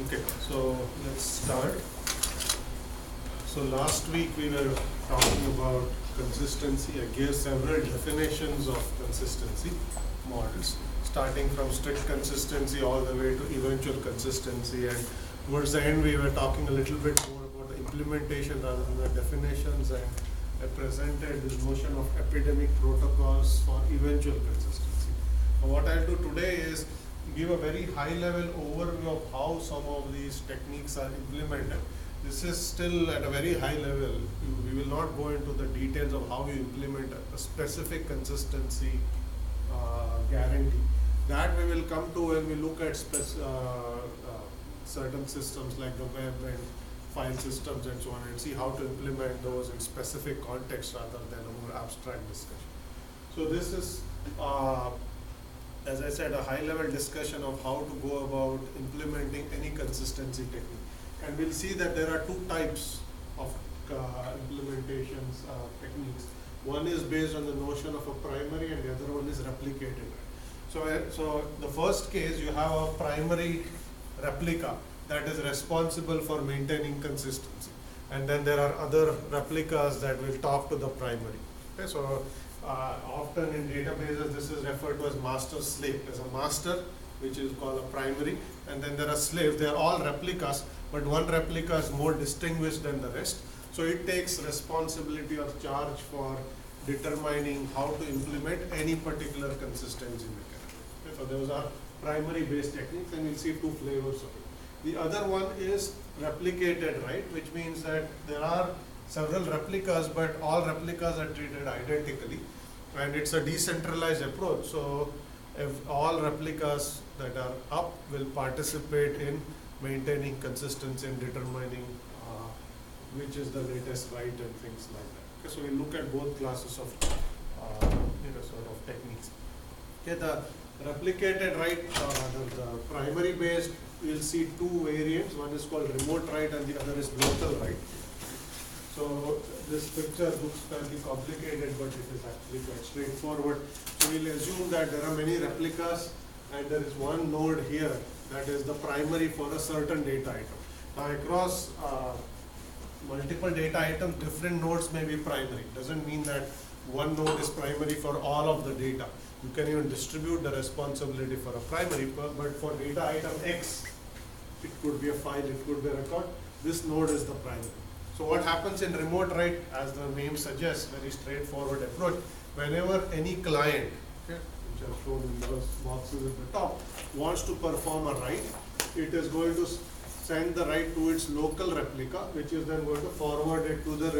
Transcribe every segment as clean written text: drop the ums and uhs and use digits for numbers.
Okay, so let's start. So last week we were talking about consistency. I gave several definitions of consistency models, starting from strict consistency all the way to eventual consistency. And towards the end, we were talking a little bit more about the implementation rather than the definitions. And I presented this notion of epidemic protocols for eventual consistency. And what I'll do today is give a very high level overview of how some of these techniques are implemented. This is still at a very high level. We will not go into the details of how you implement a specific consistency guarantee. That we will come to when we look at certain systems like the web and file systems and so on, and see how to implement those in specific context rather than a more abstract discussion. So this is as I said, a high-level discussion of how to go about implementing any consistency technique. And we'll see that there are two types of implementations techniques. One is based on the notion of a primary and the other one is replicated. So the first case, you have a primary replica that is responsible for maintaining consistency. And then there are other replicas that will talk to the primary. Okay, so often in databases, this is referred to as master-slave. There's a master, which is called a primary, and then there are slaves. They are all replicas, but one replica is more distinguished than the rest. So it takes responsibility or charge for determining how to implement any particular consistency mechanism. Okay, so those are primary-based techniques, and we'll see two flavors of it. The other one is replicated, right, which means that there are several replicas, but all replicas are treated identically, and it's a decentralized approach. So if all replicas that are up will participate in maintaining consistency and determining which is the latest right and things like that. Okay, so we look at both classes of sort of techniques. Okay, the replicated right, the primary based, we'll see two variants. One is called remote right and the other is local right. So this picture looks fairly complicated, but it is actually quite straightforward. So we'll assume that there are many replicas and there is one node here that is the primary for a certain data item. Now across multiple data items, different nodes may be primary. Doesn't mean that one node is primary for all of the data. You can even distribute the responsibility for a primary, but for data item X, it could be a file, it could be a record. This node is the primary. So what happens in remote write, as the name suggests, very straightforward approach. Whenever any client, okay, which are shown in those boxes at the top, wants to perform a write, it is going to send the write to its local replica, which is then going to forward it to the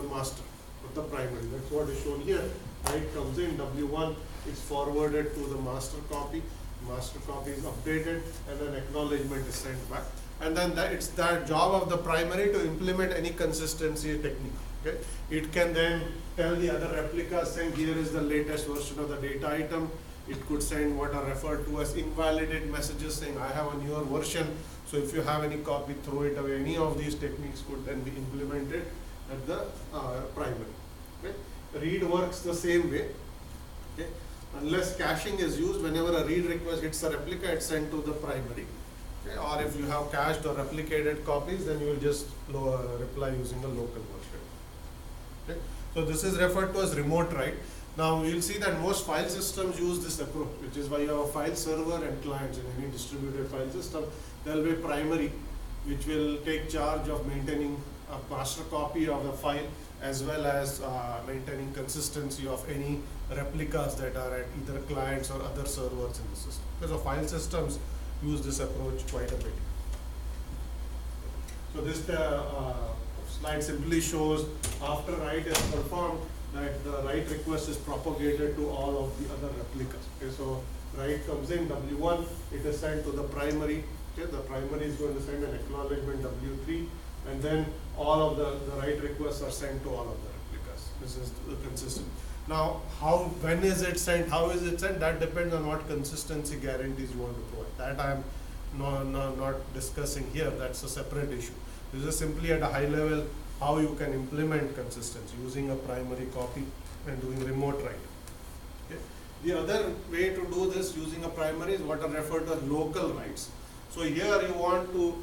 master of the primary. That's what is shown here. Write comes in, W1 is forwarded to the master copy. Master copy is updated, and then acknowledgement is sent back. And then it's that job of the primary to implement any consistency technique. Okay? It can then tell the other replicas, saying here is the latest version of the data item. It could send what are referred to as invalidate messages, saying I have a newer version. So if you have any copy, throw it away. Any of these techniques could then be implemented at the primary. Okay? Read works the same way. Okay? Unless caching is used, whenever a read request hits a replica, it's sent to the primary. Okay, or if you have cached or replicated copies, then you will just reply using a local version. Okay? So this is referred to as remote write. Now we will see that most file systems use this approach, which is why you have a file server and clients in any distributed file system. There will be a primary, which will take charge of maintaining a master copy of the file, as well as maintaining consistency of any replicas that are at either clients or other servers in the system. So file systems use this approach quite a bit. So this slide simply shows after write is performed that the write request is propagated to all of the other replicas. Okay, so write comes in, W1, it is sent to the primary. Okay, the primary is going to send an acknowledgement W3, and then all of the write requests are sent to all of the replicas. This is the consistent. Now, when is it sent, how is it sent, that depends on what consistency guarantees you want to provide. That I am not discussing here, that's a separate issue. This is simply at a high level how you can implement consistency using a primary copy and doing remote write. Okay. The other way to do this using a primary is what are referred to as local writes. So here you want to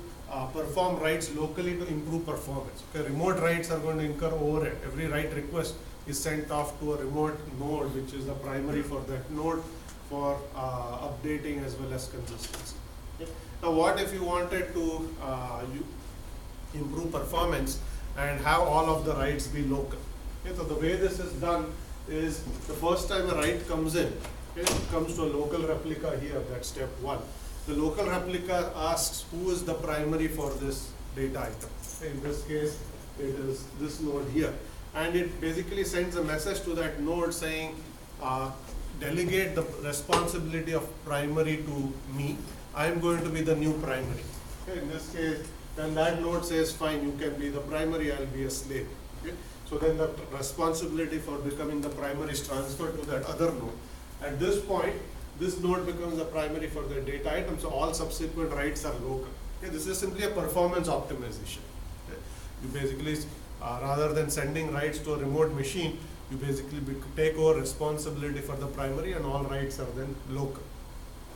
perform writes locally to improve performance. Okay, remote writes are going to incur overhead. Every write request is sent off to a remote node, which is the primary for that node for updating as well as consistency. Okay. Now, what if you wanted to improve performance and have all of the writes be local? Okay, so the way this is done is the first time a write comes in, okay, it comes to a local replica here, that's step one. The local replica asks who is the primary for this data item. Okay, in this case, it is this node here. And it basically sends a message to that node saying, delegate the responsibility of primary to me. I am going to be the new primary. Okay, in this case, then that node says, fine, you can be the primary, I'll be a slave. Okay? So then the responsibility for becoming the primary is transferred to that other node. At this point, this node becomes the primary for the data item, so all subsequent writes are local. Okay? This is simply a performance optimization. Okay? You basically, rather than sending writes to a remote machine, you basically take over responsibility for the primary and all writes are then local.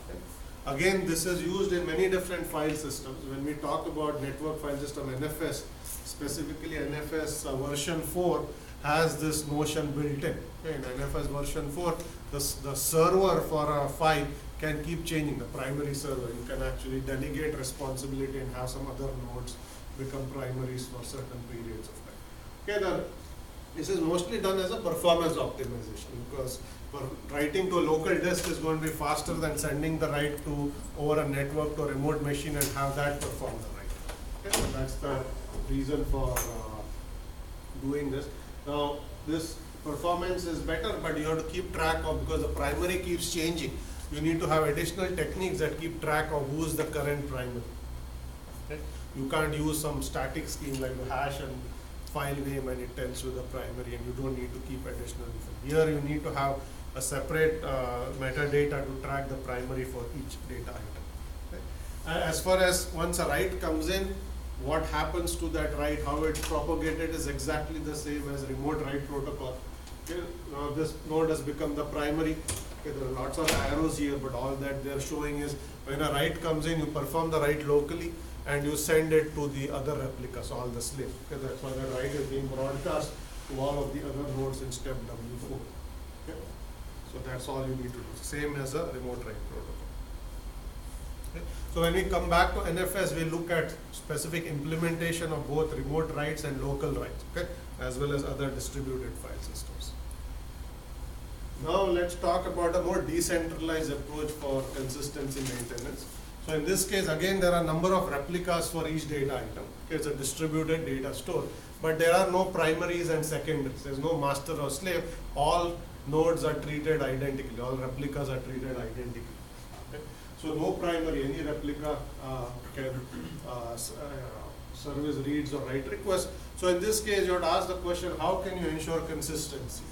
Okay? Again, this is used in many different file systems. When we talk about network file system, NFS, specifically NFS version 4 has this notion built in. Okay? In NFS version 4, the server for a file can keep changing, the primary server. You can actually delegate responsibility and have some other nodes become primaries for certain periods of time. Okay, this is mostly done as a performance optimization because writing to a local disk is going to be faster than sending the write to over a network to a remote machine and have that perform the write. Okay, so that's the reason for doing this. Now, this performance is better, but you have to keep track of, because the primary keeps changing, you need to have additional techniques that keep track of who is the current primary. Okay? You can't use some static scheme like the hash and file name and it tells you the primary, and you don't need to keep additional information. Here you need to have a separate metadata to track the primary for each data item. Okay? As far as once a write comes in, what happens to that write, how it's propagated is exactly the same as remote write protocol. Okay? Now this node has become the primary. Okay, there are lots of arrows here, but all that they're showing is when a write comes in, you perform the write locally and you send it to the other replicas, all the slaves. Okay, that's why the write is being broadcast to all of the other nodes in step W4. Okay? So that's all you need to do. Same as a remote write protocol. Okay? So when we come back to NFS, we look at specific implementation of both remote writes and local writes, okay, as well as other distributed file systems. Now let's talk about a more decentralized approach for consistency maintenance. So in this case, again, there are a number of replicas for each data item. Okay, it's a distributed data store, but there are no primaries and secondaries. There's no master or slave. All nodes are treated identically. All replicas are treated identically. Okay? So no primary, any replica can service reads or write requests. So in this case, you have to ask the question, how can you ensure consistency?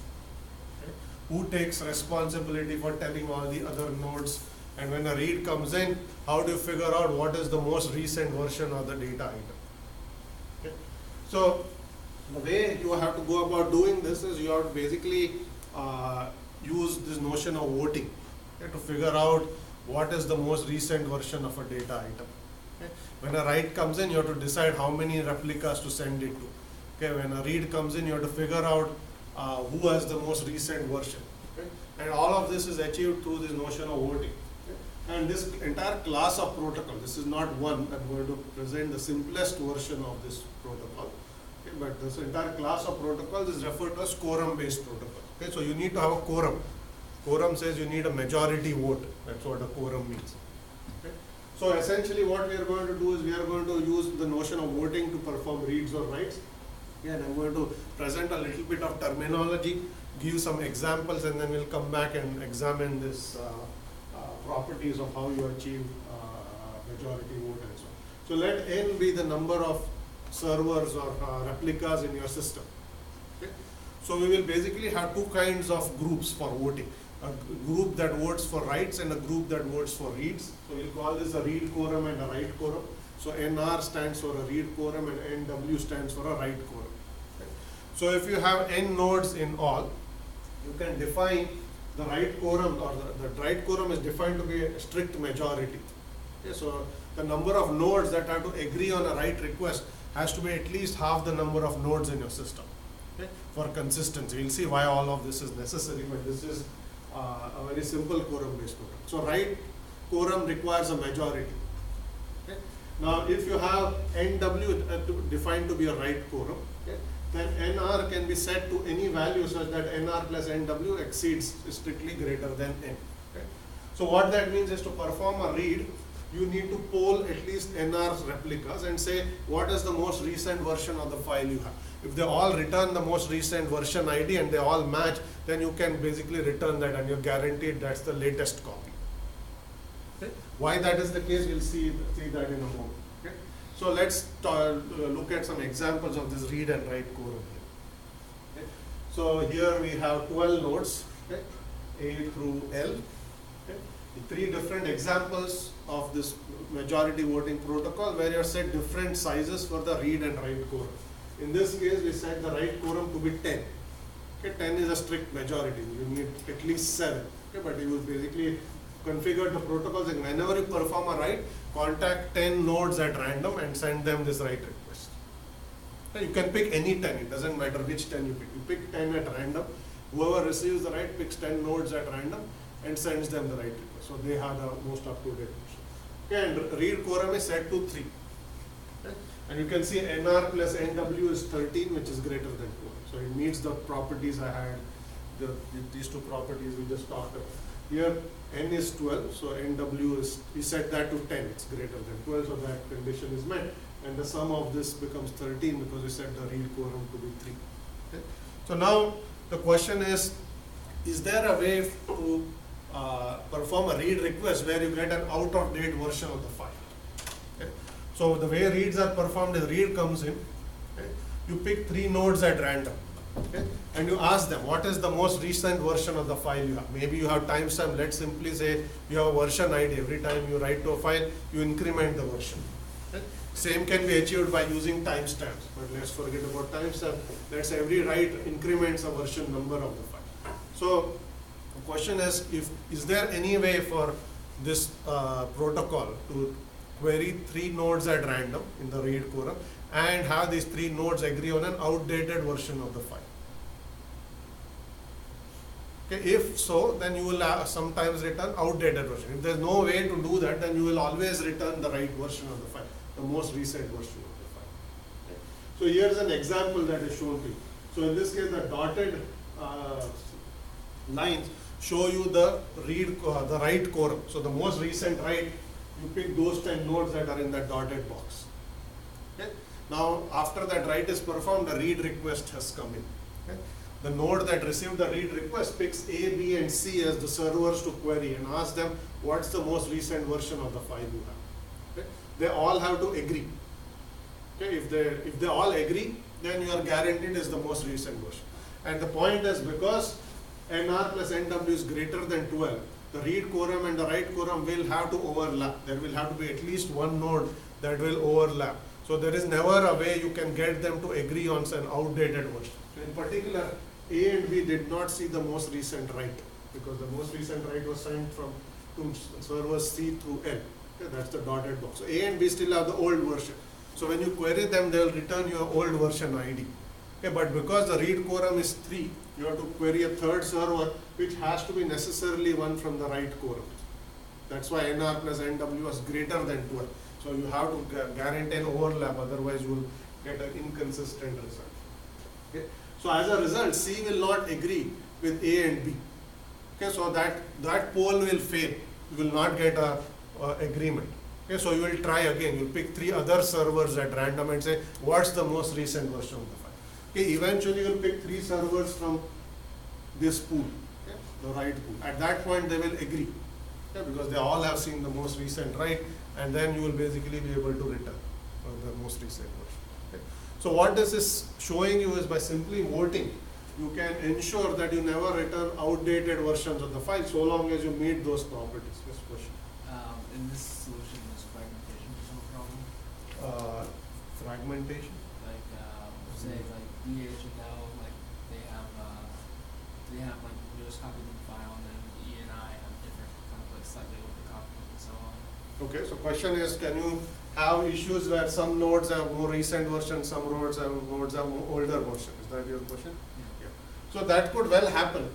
Okay? Who takes responsibility for telling all the other nodes? And when a read comes in, how do you figure out what is the most recent version of the data item? Okay? So the way you have to go about doing this is you have to basically use this notion of voting, okay, to figure out what is the most recent version of a data item. Okay? When a write comes in, you have to decide how many replicas to send it to. Okay? When a read comes in, you have to figure out who has the most recent version. Okay? And all of this is achieved through this notion of voting. And this entire class of protocol, this is not one, I'm going to present the simplest version of this protocol. Okay, but this entire class of protocols is referred to as quorum-based protocol. Okay, so you need to have a quorum. Quorum says you need a majority vote. That's what a quorum means. Okay. So essentially what we are going to do is we are going to use the notion of voting to perform reads or writes. Okay, and I'm going to present a little bit of terminology, give some examples, and then we'll come back and examine this properties of how you achieve majority vote and so on. So let n be the number of servers or replicas in your system. Okay? So we will basically have two kinds of groups for voting. A group that votes for writes and a group that votes for reads. So we'll call this a read quorum and a write quorum. So NR stands for a read quorum and NW stands for a write quorum. Okay? So if you have n nodes in all, you can define the write quorum, or the write quorum is defined to be a strict majority. Okay, so the number of nodes that have to agree on a write request has to be at least half the number of nodes in your system. Okay? For consistency, we'll see why all of this is necessary, but this is a very simple quorum-based program. So write quorum requires a majority. Okay? Now, if you have NW defined to be a write quorum, okay, then NR can be set to any value such that NR plus NW exceeds strictly greater than N. Okay? So what that means is to perform a read, you need to poll at least NR's replicas and say what is the most recent version of the file you have. If they all return the most recent version ID and they all match, then you can basically return that and you're guaranteed that's the latest copy. Okay? Why that is the case, we'll see that in a moment. Okay? So let's look at some examples of this read and write quorum here. Okay? So here we have 12 nodes, okay? A through L. Okay? The 3 different examples of this majority voting protocol where you set different sizes for the read and write quorum. In this case, we set the write quorum to be 10. Okay, 10 is a strict majority. You need at least 7. Okay, but you will basically configure the protocols and whenever you perform a write, contact 10 nodes at random and send them this write request. Okay, you can pick any 10. It doesn't matter which 10 you pick. You pick 10 at random. Whoever receives the write picks 10 nodes at random and sends them the write request. So they have the most up-to-date version. Okay, and read quorum is set to 3. Okay? And you can see NR plus NW is 13, which is greater than 12. So it meets the properties I had, these 2 properties we just talked about. Here N is 12, so NW is, we set that to 10, it's greater than 12, so that condition is met. And the sum of this becomes 13 because we set the read quorum to be 3. Okay? So now the question is there a way to perform a read request where you get an out-of-date version of the file? Okay? So the way reads are performed is read comes in, okay? You pick 3 nodes at random, okay? And you ask them what is the most recent version of the file you have. Maybe you have timestamp, let's simply say you have a version ID. Every time you write to a file, you increment the version. Okay? Same can be achieved by using timestamps, but let's forget about timestamp. Let's say every write increments a version number of the file. So the question is there any way for this protocol to query 3 nodes at random in the read quorum and have these 3 nodes agree on an outdated version of the file? Okay, if so, then you will sometimes return outdated version. If there is no way to do that, then you will always return the right version of the file, the most recent version of the file. Okay. So here is an example that is shown to you. So in this case, the dotted lines show you the write quorum. So the most recent write, you pick those 10 nodes that are in that dotted box. Okay. Now after that write is performed, the read request has come in. Okay. The node that received the read request picks A, B, and C as the servers to query and ask them what's the most recent version of the file you have. Okay. They all have to agree. Okay. If they all agree, then you are guaranteed is the most recent version. And the point is because NR plus NW is greater than 12, the read quorum and the write quorum will have to overlap. There will have to be at least one node that will overlap. So there is never a way you can get them to agree on an outdated version. So in particular, A and B did not see the most recent write because the most recent write was sent from servers C through L. Okay, that's the dotted box. So A and B still have the old version. So when you query them, they will return your old version ID. Okay, but because the read quorum is 3, you have to query a third server which has to be necessarily one from the write quorum. That's why NR plus NW was greater than 12. So you have to guarantee an overlap, otherwise you will get an inconsistent result. Okay? So as a result, C will not agree with A and B. Okay, so that poll will fail. You will not get a agreement. Okay, so you will try again. You will pick 3 other servers at random and say, what's the most recent version of the file? Okay, eventually you will pick 3 servers from this pool, okay, the write pool. At that point, they will agree, okay, because they all have seen the most recent write, and then you will basically be able to return the most recent version. Okay. So what this is showing you is by simply voting, you can ensure that you never return outdated versions of the file so long as you meet those properties. This question. In this solution, is fragmentation no problem? Fragmentation? Like, say, like DH and L, like they have like we just copy the file, and then E and I have different kind of like slightly over copies and so on. Okay, so question is, can you have issues where some nodes have more recent version, some nodes have more older version? Is that your question? Yeah. So that could well happen.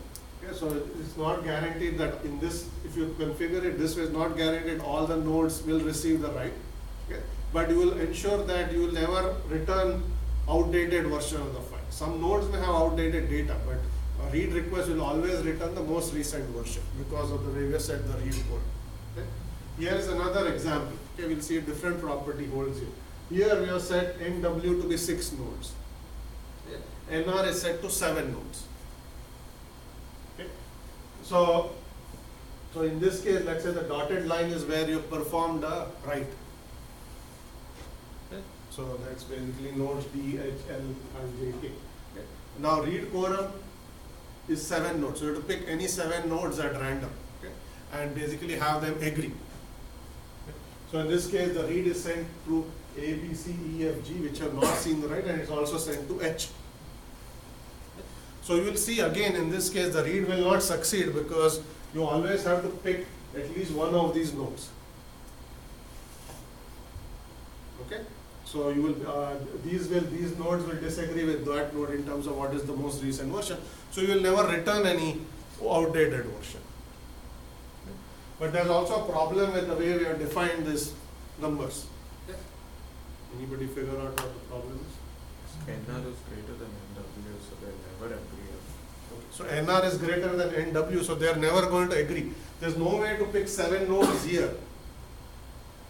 Okay, so it's not guaranteed that in this, if you configure it this way, it's not guaranteed all the nodes will receive the write. Okay, but you will ensure that you will never return outdated version of the file. Some nodes may have outdated data, but a read request will always return the most recent version because of the way we set the read code. Okay. Here is another example. Okay, we'll see a different property holds here. Here we have set NW to be 6 nodes. Okay. NR is set to 7 nodes. Okay. So in this case, let's say the dotted line is where you performed a write. Okay. So that's basically nodes D, H, L, and J, K. Okay. Now read quorum is 7 nodes. So you have to pick any 7 nodes at random. Okay. And basically have them agree. So in this case, the read is sent to A, B, C, E, F, G, which have not seen the write, and it's also sent to H. So you will see again in this case, the read will not succeed because you always have to pick at least one of these nodes. Okay? So you will these nodes will disagree with that node in terms of what is the most recent version. So you will never return any outdated version. But there's also a problem with the way we have defined these numbers. Okay. Anybody figure out what the problem is? NR is greater than NW, so they never agree. Okay. So NR is greater than NW, so they are never going to agree. There's no way to pick 7 nodes here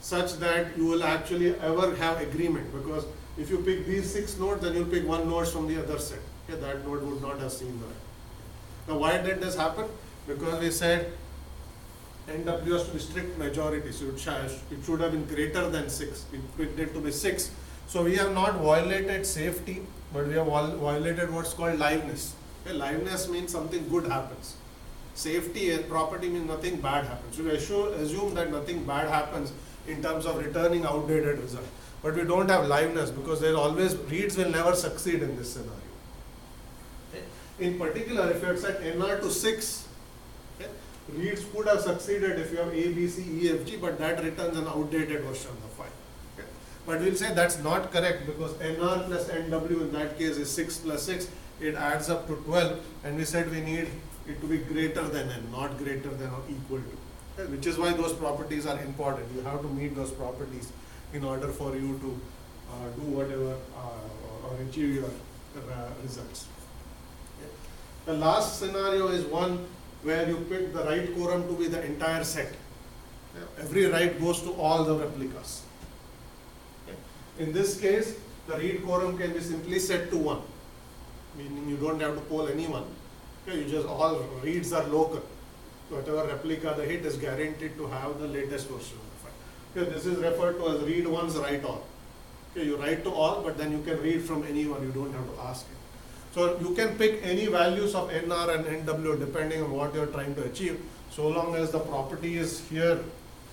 such that you will actually ever have agreement, because if you pick these 6 nodes, then you'll pick 1 node from the other set. Okay, that node would not have seen that. Now why did this happen? Because we said NW has to be strict majority, so it should have been greater than 6. We picked it to be 6. So we have not violated safety, but we have violated what's called liveness. Okay, liveness means something good happens. Safety property means nothing bad happens. So we assume that nothing bad happens in terms of returning outdated result. But we don't have liveness because there always reads will never succeed in this scenario. Okay. In particular, if you had set NR to 6, okay, reads could have succeeded if you have A, B, C, E, F, G, but that returns an outdated version of the file. Okay. But we'll say that's not correct because NR plus NW in that case is 6 plus 6, it adds up to 12, and we said we need it to be greater than N, not greater than or equal to. Okay. Which is why those properties are important. You have to meet those properties in order for you to do whatever or achieve your results. Okay. The last scenario is one where you pick the write quorum to be the entire set. Yeah. Every write goes to all the replicas. Okay. In this case, the read quorum can be simply set to 1, meaning you don't have to poll anyone. Okay. You just all reads are local. Whatever replica they hit is guaranteed to have the latest version of the file. Okay. This is referred to as read once, write all. Okay. You write to all, but then you can read from anyone. You don't have to ask it. So you can pick any values of NR and NW depending on what you are trying to achieve, so long as the property is here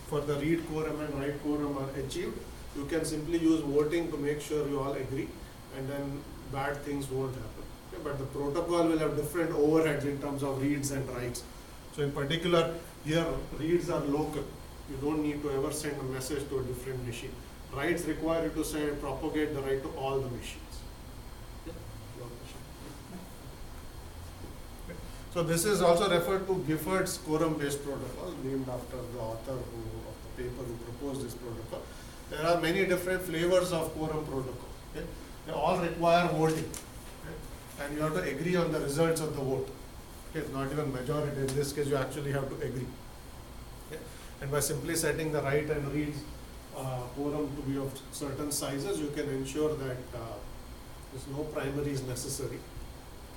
for the read quorum and write quorum are achieved. You can simply use voting to make sure you all agree, and then bad things won't happen. Okay, but the protocol will have different overheads in terms of reads and writes. So in particular, here reads are local. You don't need to ever send a message to a different machine. Writes require you to propagate the write to all the machines. So this is also referred to Gifford's quorum-based protocol, named after the author of the paper who proposed this protocol. There are many different flavors of quorum protocol. Okay? They all require voting, okay? And you have to agree on the results of the vote. Okay? It's not even majority. In this case, you actually have to agree. Okay? And by simply setting the write and read quorum to be of certain sizes, you can ensure that there's no primaries necessary.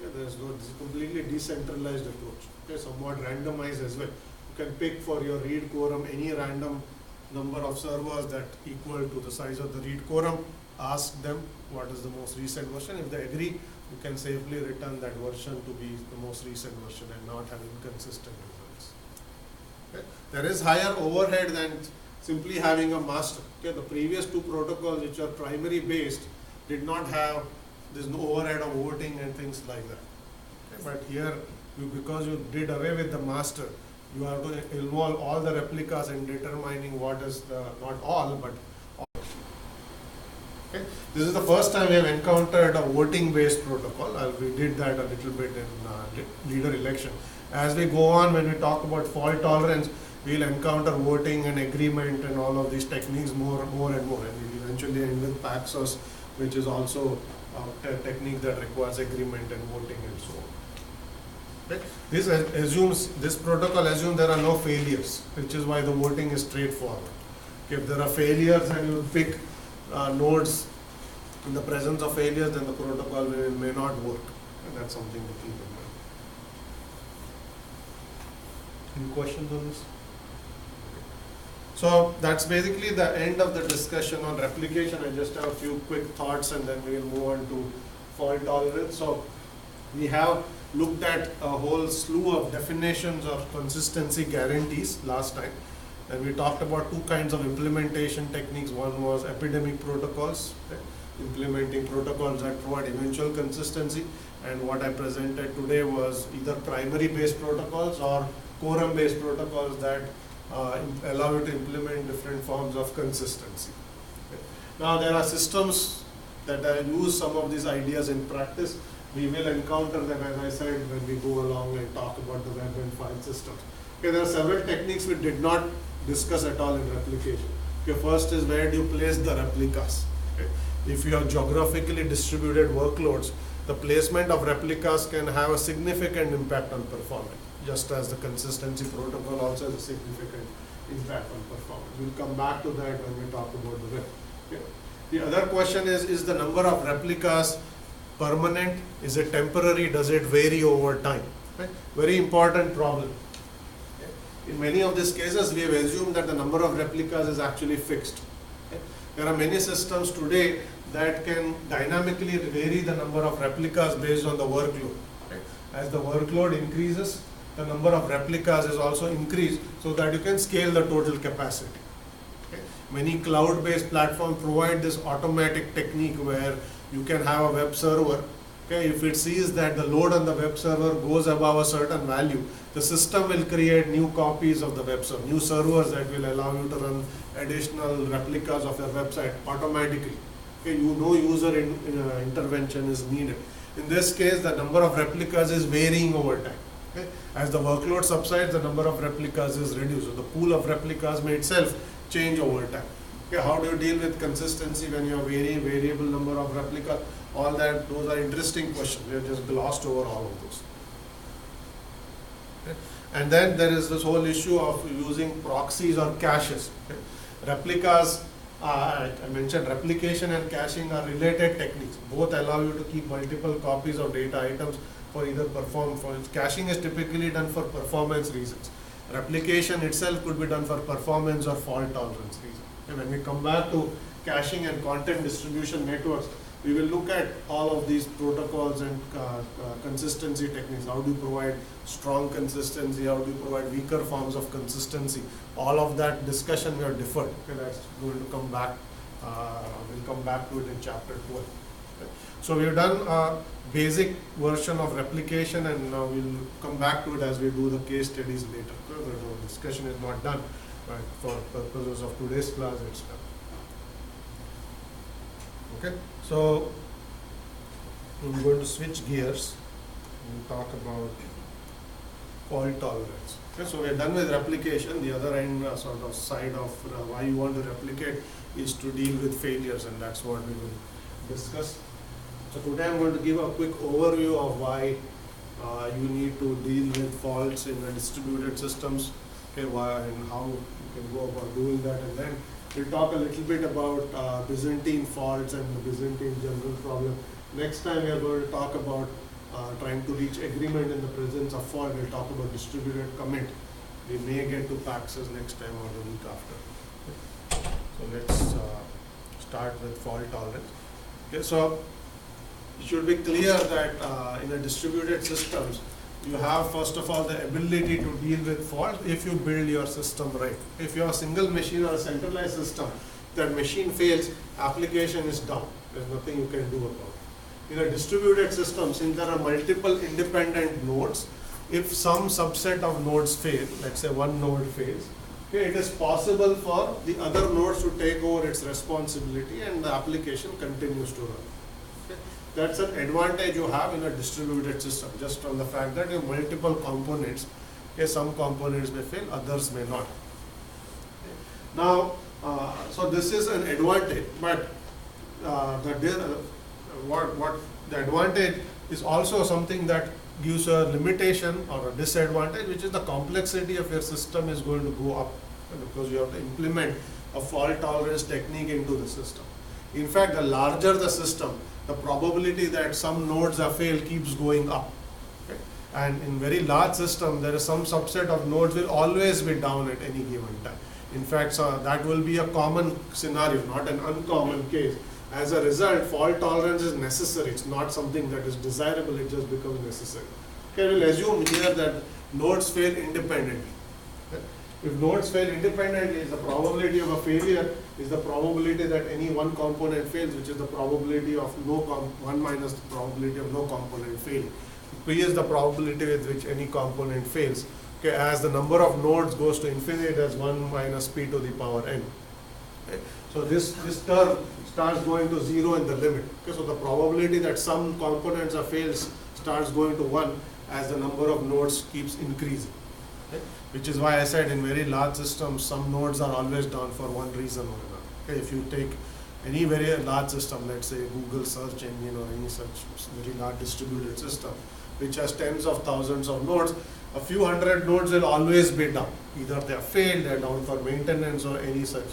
Okay, this is a completely decentralized approach. Okay, somewhat randomized as well. You can pick for your read quorum any random number of servers that equal to the size of the read quorum. Ask them what is the most recent version. If they agree, you can safely return that version to be the most recent version and not have inconsistent results. Okay. There is higher overhead than simply having a master. Okay, the previous 2 protocols, which are primary based, did not have, there's no overhead of voting and things like that. Okay, but here, because you did away with the master, You have to involve all the replicas in determining what is the, not all, but all. Okay. This is the first time we have encountered a voting based protocol. We did that a little bit in leader election. As we go on, when we talk about fault tolerance, we'll encounter voting and agreement and all of these techniques more and more. And we'll eventually end with Paxos, which is also a technique that requires agreement and voting and so on. Okay. This protocol assumes there are no failures, which is why the voting is straightforward. Okay, if there are failures and you pick nodes in the presence of failures, then the protocol may not work. And that's something to keep in mind. Any questions on this? So that's basically the end of the discussion on replication. I just have a few quick thoughts and then we will move on to fault tolerance. So we have looked at a whole slew of definitions of consistency guarantees last time. And we talked about two kinds of implementation techniques. One was epidemic protocols, okay, implementing protocols that provide eventual consistency. And what I presented today was either primary based protocols or quorum based protocols that allow you to implement different forms of consistency. Okay. Now there are systems that use some of these ideas in practice. We will encounter them, as I said, when we go along and talk about the web and file systems. Okay, there are several techniques we did not discuss at all in replication. Okay, first is where do you place the replicas? Okay. If you have geographically distributed workloads, the placement of replicas can have a significant impact on performance, just as the consistency protocol also has a significant impact on performance. We'll come back to that when we talk about the web. Okay. The other question is the number of replicas permanent? Is it temporary? Does it vary over time? Okay. Very important problem. In many of these cases, we have assumed that the number of replicas is actually fixed. Okay. There are many systems today that can dynamically vary the number of replicas based on the workload. Okay. As the workload increases, the number of replicas is also increased so that you can scale the total capacity. Okay. Many cloud-based platforms provide this automatic technique where you can have a web server. Okay, if it sees that the load on the web server goes above a certain value, the system will create new copies of the web server, new servers that will allow you to run additional replicas of your website automatically. Okay, no user intervention is needed. In this case, the number of replicas is varying over time. Okay? As the workload subsides, the number of replicas is reduced. So the pool of replicas may itself change over time. Okay, how do you deal with consistency when you have variable number of replicas? All that, those are interesting questions. We have just glossed over all of those. Okay. And then there is this whole issue of using proxies or caches. Okay. Replicas, I mentioned replication and caching are related techniques. Both allow you to keep multiple copies of data items for either caching is typically done for performance reasons. Replication itself could be done for performance or fault tolerance reasons. And when we come back to caching and content distribution networks, we will look at all of these protocols and consistency techniques. How do you provide strong consistency? How do you provide weaker forms of consistency? All of that discussion we have deferred. Okay, that's going to come back. We'll come back to it in chapter 12. Okay. So we've done a basic version of replication, and now we'll come back to it as we do the case studies later. Okay, the discussion is not done, but for purposes of today's class, it's done. Okay, so I'm going to switch gears and talk about fault tolerance. Okay, so we're done with replication. The other end, sort of side of why you want to replicate is to deal with failures, and that's what we will discuss. So today I'm going to give a quick overview of why you need to deal with faults in distributed systems, okay, why and how you can go about doing that, and then we'll talk a little bit about Byzantine faults and the Byzantine general problem. Next time we are going to talk about trying to reach agreement in the presence of fault. We'll talk about distributed commit. We may get to Paxos next time or the week after. So let's start with fault tolerance. Okay, so it should be clear that in a distributed systems, you have first of all the ability to deal with fault if you build your system right. If you have a single machine or a centralized system, that machine fails, application is down. There's nothing you can do about it. In a distributed system, since there are multiple independent nodes, if some subset of nodes fail, let's say one node fails, okay, it is possible for the other nodes to take over its responsibility and the application continues to run. Okay. That's an advantage you have in a distributed system, just from the fact that you have multiple components. Okay, some components may fail, others may not. Okay. Now, so this is an advantage, but what the advantage is also something that gives a limitation or a disadvantage, which is the complexity of your system is going to go up because you have to implement a fault tolerance technique into the system. In fact, the larger the system, the probability that some nodes are failed keeps going up. Okay? And in very large system, there is some subset of nodes will always be down at any given time. In fact, so that will be a common scenario, not an uncommon case. As a result, fault tolerance is necessary. It's not something that is desirable, it just becomes necessary. Okay, we'll assume here that nodes fail independently. Okay? If nodes fail independently, the probability of a failure is the probability that any one component fails, which is the probability of one minus the probability of no component failing. P is the probability with which any component fails. Okay, as the number of nodes goes to infinity, as 1 minus p to the power n. Okay. So this term starts going to 0 in the limit. Okay, so the probability that some components are fails starts going to 1 as the number of nodes keeps increasing. Okay. Which is why I said in very large systems, some nodes are always down for one reason or another. Okay, if you take any very large system, let's say Google search engine or any such very large distributed system, which has tens of thousands of nodes, a few hundred nodes will always be down. Either they are failed, they are down for maintenance or any such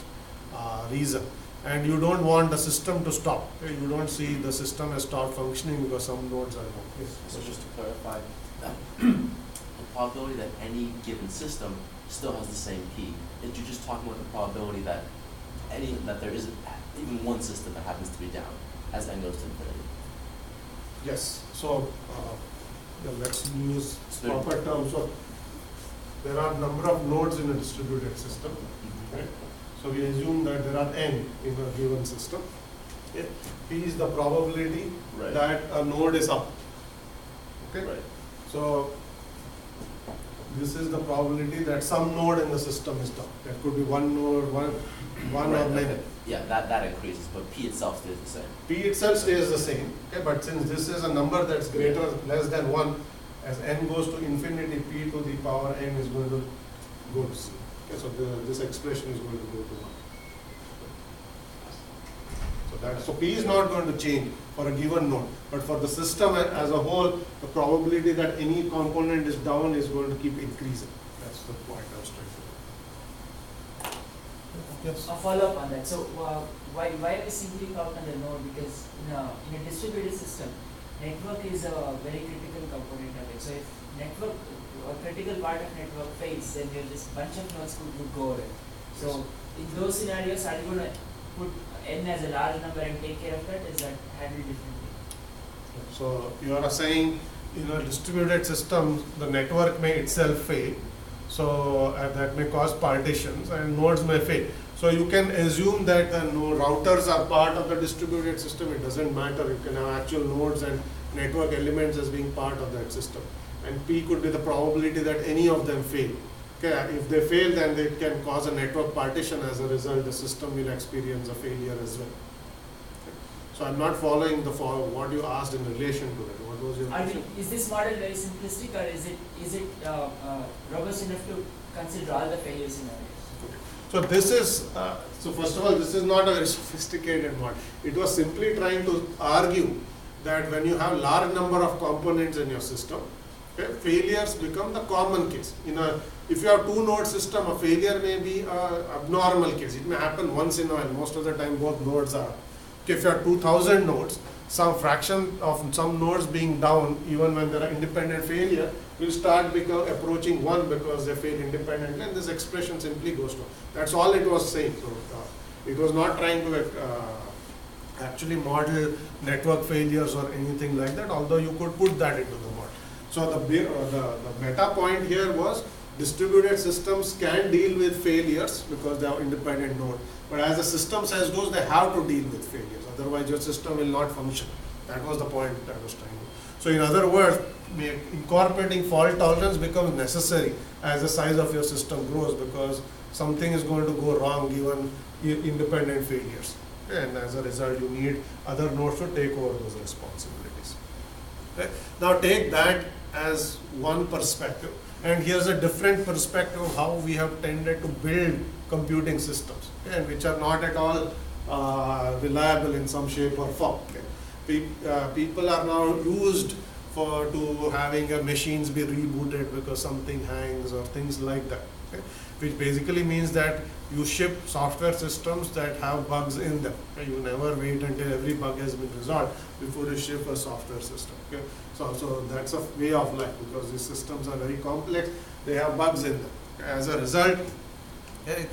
reason. And you don't want the system to stop. Okay? You don't see the system has stopped functioning because some nodes are down. Yes. So just to clarify, the probability that any given system still has the same P. You're just talking about the probability that there isn't even one system that happens to be down as n goes to infinity. Yes. So let's use proper terms. So there are number of nodes in a distributed system. Right? So we assume that there are n in a given system. Okay. P is the probability Right. that a node is up. Okay. Right. So this is the probability that some node in the system is down. That could be one node, one Right, or many. okay. Yeah, that increases, but P itself stays the same. P itself stays the same. Okay, but since this is a number that's greater less than 1, as n goes to infinity, P to the power n is going to go to 0. Okay, so this expression is going to go to 1. So P is not going to change for a given node, but for the system as a whole, the probability that any component is down is going to keep increasing. That's the point I was trying to make. Yes. A follow-up on that. So why we simply count on the node? Because in a distributed system, network is a very critical component of it. So if network, a critical part of network fails, then there is bunch of nodes would go away. So in those scenarios, are you going to put n as a large number and take care of that? Is that handled differently? So you are saying in a distributed system, the network may itself fail. So that may cause partitions and nodes may fail. So you can assume that the routers are part of the distributed system. It doesn't matter. You can have actual nodes and network elements as being part of that system. And P could be the probability that any of them fail. Okay, if they fail, then they can cause a network partition. As a result, the system will experience a failure as well. Okay. So I'm not following what you asked in relation to that. What was your question? Is this model very simplistic, or is it robust enough to consider all the failure scenarios? So this is, so first of all, this is not a very sophisticated model. It was simply trying to argue that when you have large number of components in your system, okay, failures become the common case. If you have two node system, a failure may be an abnormal case. It may happen once in a while. Most of the time both nodes are. Okay, if you have 2000 nodes, some fraction of some nodes being down, even when there are independent failure, will start approaching 1 because they fail independently, and this expression simply goes to. That's all it was saying. So it was not trying to actually model network failures or anything like that, although you could put that into the model. So the meta point here was distributed systems can deal with failures because they have independent node. But as the system size goes, they have to deal with failures. Otherwise, your system will not function. That was the point I was trying to. So in other words, incorporating fault tolerance becomes necessary as the size of your system grows, because something is going to go wrong given independent failures. And as a result, you need other nodes to take over those responsibilities. Okay? Now take that as one perspective, and here's a different perspective of how we have tended to build computing systems, okay, and which are not at all reliable in some shape or form. Okay. People are now used to having machines be rebooted because something hangs or things like that, okay, which basically means that you ship software systems that have bugs in them. Okay. You never wait until every bug has been resolved before you ship a software system. Okay. So that's a way of life, because these systems are very complex, they have bugs in them. Okay. As a result, okay,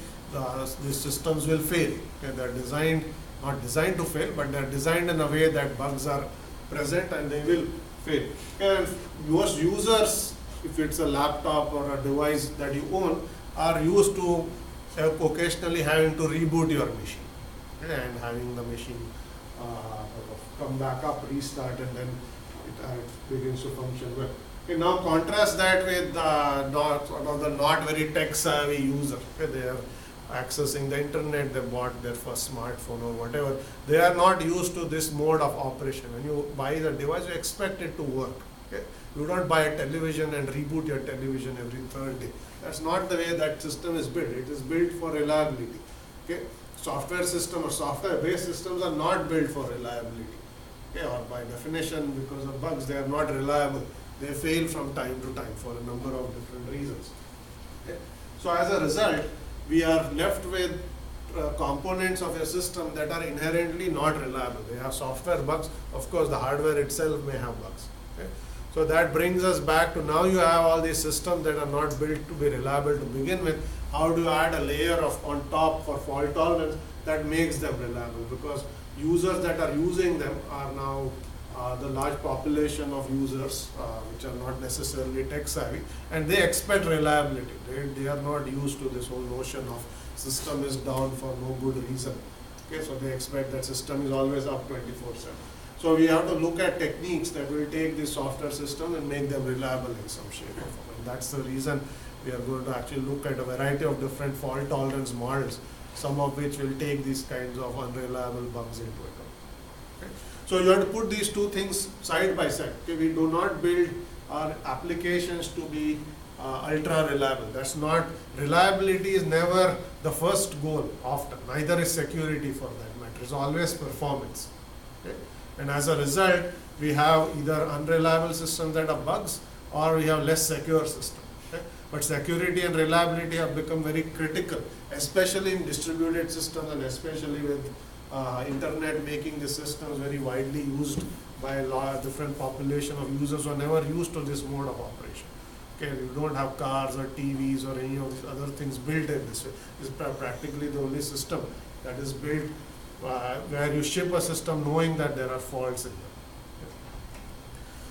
these systems will fail. Okay. They're designed, not designed to fail, but they're designed in a way that bugs are present and they will fail. And most users, if it's a laptop or a device that you own, are used to occasionally having to reboot your machine, okay, and having the machine come back up, restart, and then it begins to function well. Okay, now contrast that with the not very tech savvy user. Okay, they are accessing the internet, they bought their first smartphone or whatever. They are not used to this mode of operation. When you buy the device, you expect it to work. Okay? You don't buy a television and reboot your television every third day. That's not the way that system is built. It is built for reliability. Okay? Software system or software-based systems are not built for reliability. Okay? Or by definition, because of bugs, they are not reliable. They fail from time to time for a number of different reasons. Okay? So as a result, we are left with components of a system that are inherently not reliable. They have software bugs. Of course, the hardware itself may have bugs. Okay? So that brings us back to now you have all these systems that are not built to be reliable to begin with. How do you add a layer on top for fault tolerance that makes them reliable? Because users that are using them are now the large population of users which are not necessarily tech savvy, and they expect reliability. They are not used to this whole notion of system is down for no good reason. Okay, so they expect that system is always up 24/7. So we have to look at techniques that will take this software system and make them reliable in some shape or form. And that's the reason we are going to actually look at a variety of different fault tolerance models, some of which will take these kinds of unreliable bugs into account. Okay? So you have to put these two things side by side. Okay? We do not build our applications to be ultra reliable. That's not, reliability is never the first goal often, neither is security for that matter. It's always performance. Okay? And as a result, we have either unreliable systems that are bugs, or we have less secure systems. Okay? But security and reliability have become very critical, especially in distributed systems and especially with internet making the systems very widely used by a lot of different population of users who are never used to this mode of operation. Okay, you don't have cars or TVs or any of these other things built in this way. This is practically the only system that is built where you ship a system knowing that there are faults in them. Okay.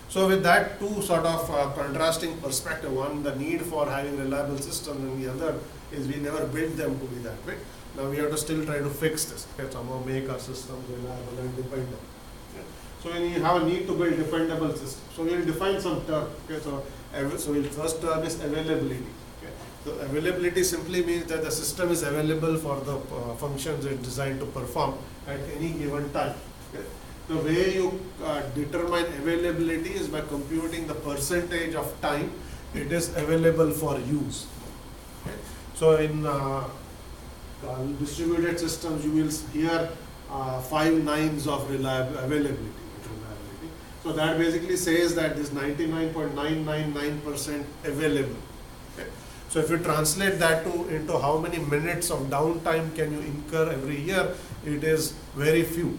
So with that two sort of contrasting perspective, one the need for having reliable systems, and the other is we never built them to be that way. Now we have to still try to fix this, okay, somehow make our systems reliable and dependable. Okay. So we have a need to build dependable systems. So we will define some term. Okay. So first term is availability. Okay. So availability simply means that the system is available for the functions it's designed to perform at any given time. Okay. The way you determine availability is by computing the percentage of time it is available for use. Okay. So in distributed systems, you will hear 5 nines of availability. So that basically says that this 99.999% available. Okay. So if you translate that into how many minutes of downtime can you incur every year, it is very few.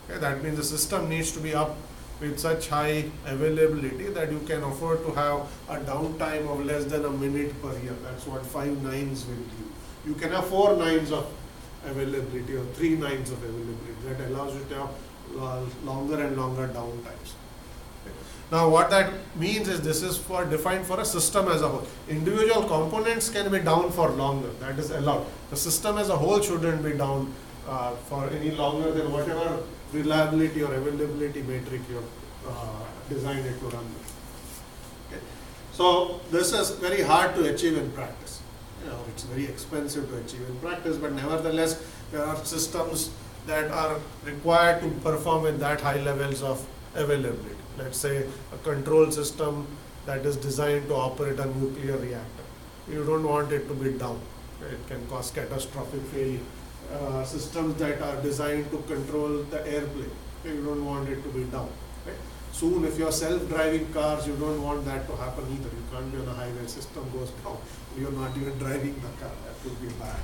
Okay. That means the system needs to be up with such high availability that you can afford to have a downtime of less than a minute per year. That's what 5 nines will give. You can have 4 nines of availability or 3 nines of availability. That allows you to have longer and longer downtimes. Okay. Now what that means is this is defined for a system as a whole. Individual components can be down for longer. That is allowed. The system as a whole shouldn't be down for any longer than whatever reliability or availability metric you designed it to run with. Okay. So this is very hard to achieve in practice. It's very expensive to achieve in practice, but nevertheless there are systems that are required to perform with that high levels of availability. Let's say a control system that is designed to operate a nuclear reactor. You don't want it to be down. It can cause catastrophic failure. Systems that are designed to control the airplane, you don't want it to be down. Right? Soon, if you're self-driving cars, you don't want that to happen either. You can't be on a highway, system goes down. You're not even driving the car. That would be bad.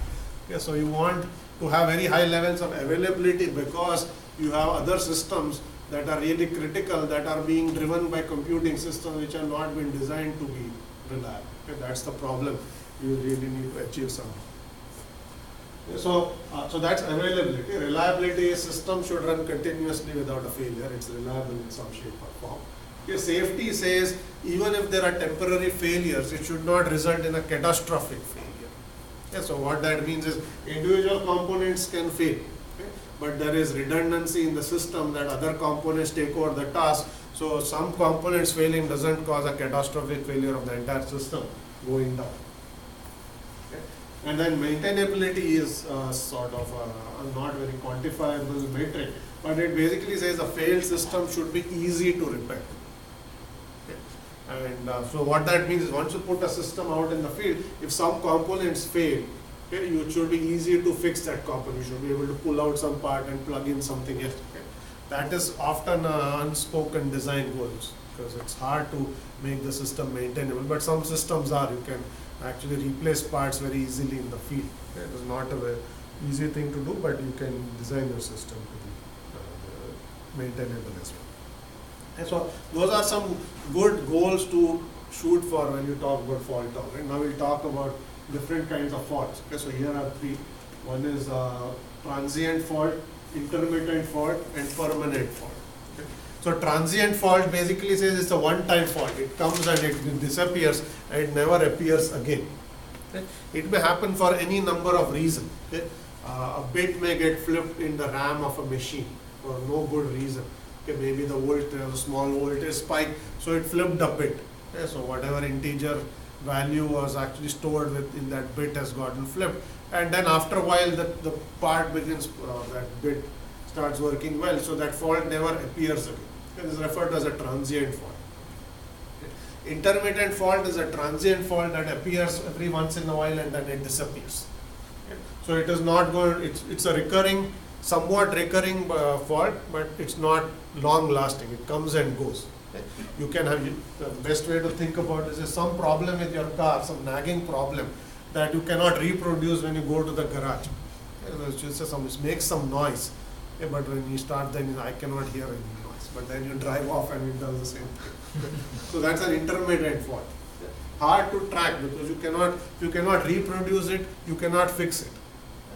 Okay, so you want to have very high levels of availability because you have other systems that are really critical, that are being driven by computing systems which have not been designed to be reliable. Okay, that's the problem. You really need to achieve something. So that's availability. Reliability, a system should run continuously without a failure. It's reliable in some shape or form. Okay, safety says even if there are temporary failures, it should not result in a catastrophic failure. Okay, so what that means is individual components can fail, okay, but there is redundancy in the system that other components take over the task. So some components failing doesn't cause a catastrophic failure of the entire system going down. And then maintainability is sort of a not very quantifiable metric, but it basically says a failed system should be easy to repair. Okay. And so what that means is once you put a system out in the field, if some components fail, okay, it should be easy to fix that component. You should be able to pull out some part and plug in something else. Okay. That is often unspoken design goals because it's hard to make the system maintainable, but some systems are. You can actually replace parts very easily in the field. Okay? It is not a very easy thing to do, but you can design your system to be maintainable as well. And so those are some good goals to shoot for when you talk about fault tolerance. Now we'll talk about different kinds of faults. Okay, so here are three. One is transient fault, intermittent fault, and permanent fault. Okay. So transient fault basically says it's a one-time fault. It comes and it disappears and it never appears again. Okay. It may happen for any number of reasons. Okay. A bit may get flipped in the RAM of a machine for no good reason. Okay. Maybe the a small voltage spike, so it flipped a bit. Okay. So whatever integer value was actually stored in that bit has gotten flipped, and then after a while the part begins, that bit starts working well, so that fault never appears again. It is referred to as a transient fault. Okay. Intermittent fault is a transient fault that appears every once in a while and then it disappears. Okay. So it is not going. It's a recurring, somewhat recurring fault, but it's not long lasting. It comes and goes. Okay. You can have, the best way to think about this is some problem with your car, some nagging problem that you cannot reproduce when you go to the garage. Okay. It makes some noise, okay, but when you start, then I cannot hear any noise. But then you drive off and it does the same thing. So that's an intermittent fault. Okay. Hard to track because you cannot reproduce it, you cannot fix it.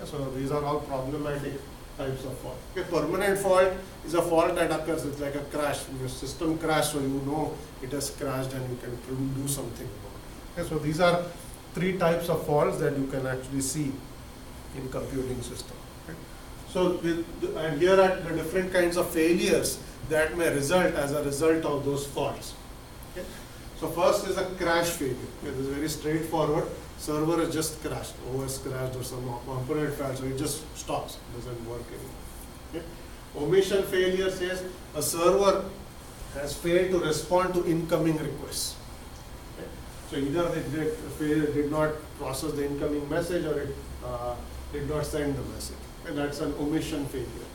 Okay. So these are all problematic types of fault. Okay. Permanent fault is a fault that occurs. It's like a crash. Your system crashed, so you know it has crashed and you can do something about it. Okay. So these are three types of faults that you can actually see in computing system. Okay. So and here are the different kinds of failures that may result as a result of those faults. Okay. So first is a crash failure. Okay. This is very straightforward. Server has just crashed, OS crashed or some component failed, so it just stops, doesn't work anymore. Okay. Omission failure says a server has failed to respond to incoming requests. Okay. So either they did not process the incoming message or it did not send the message. And that's an omission failure.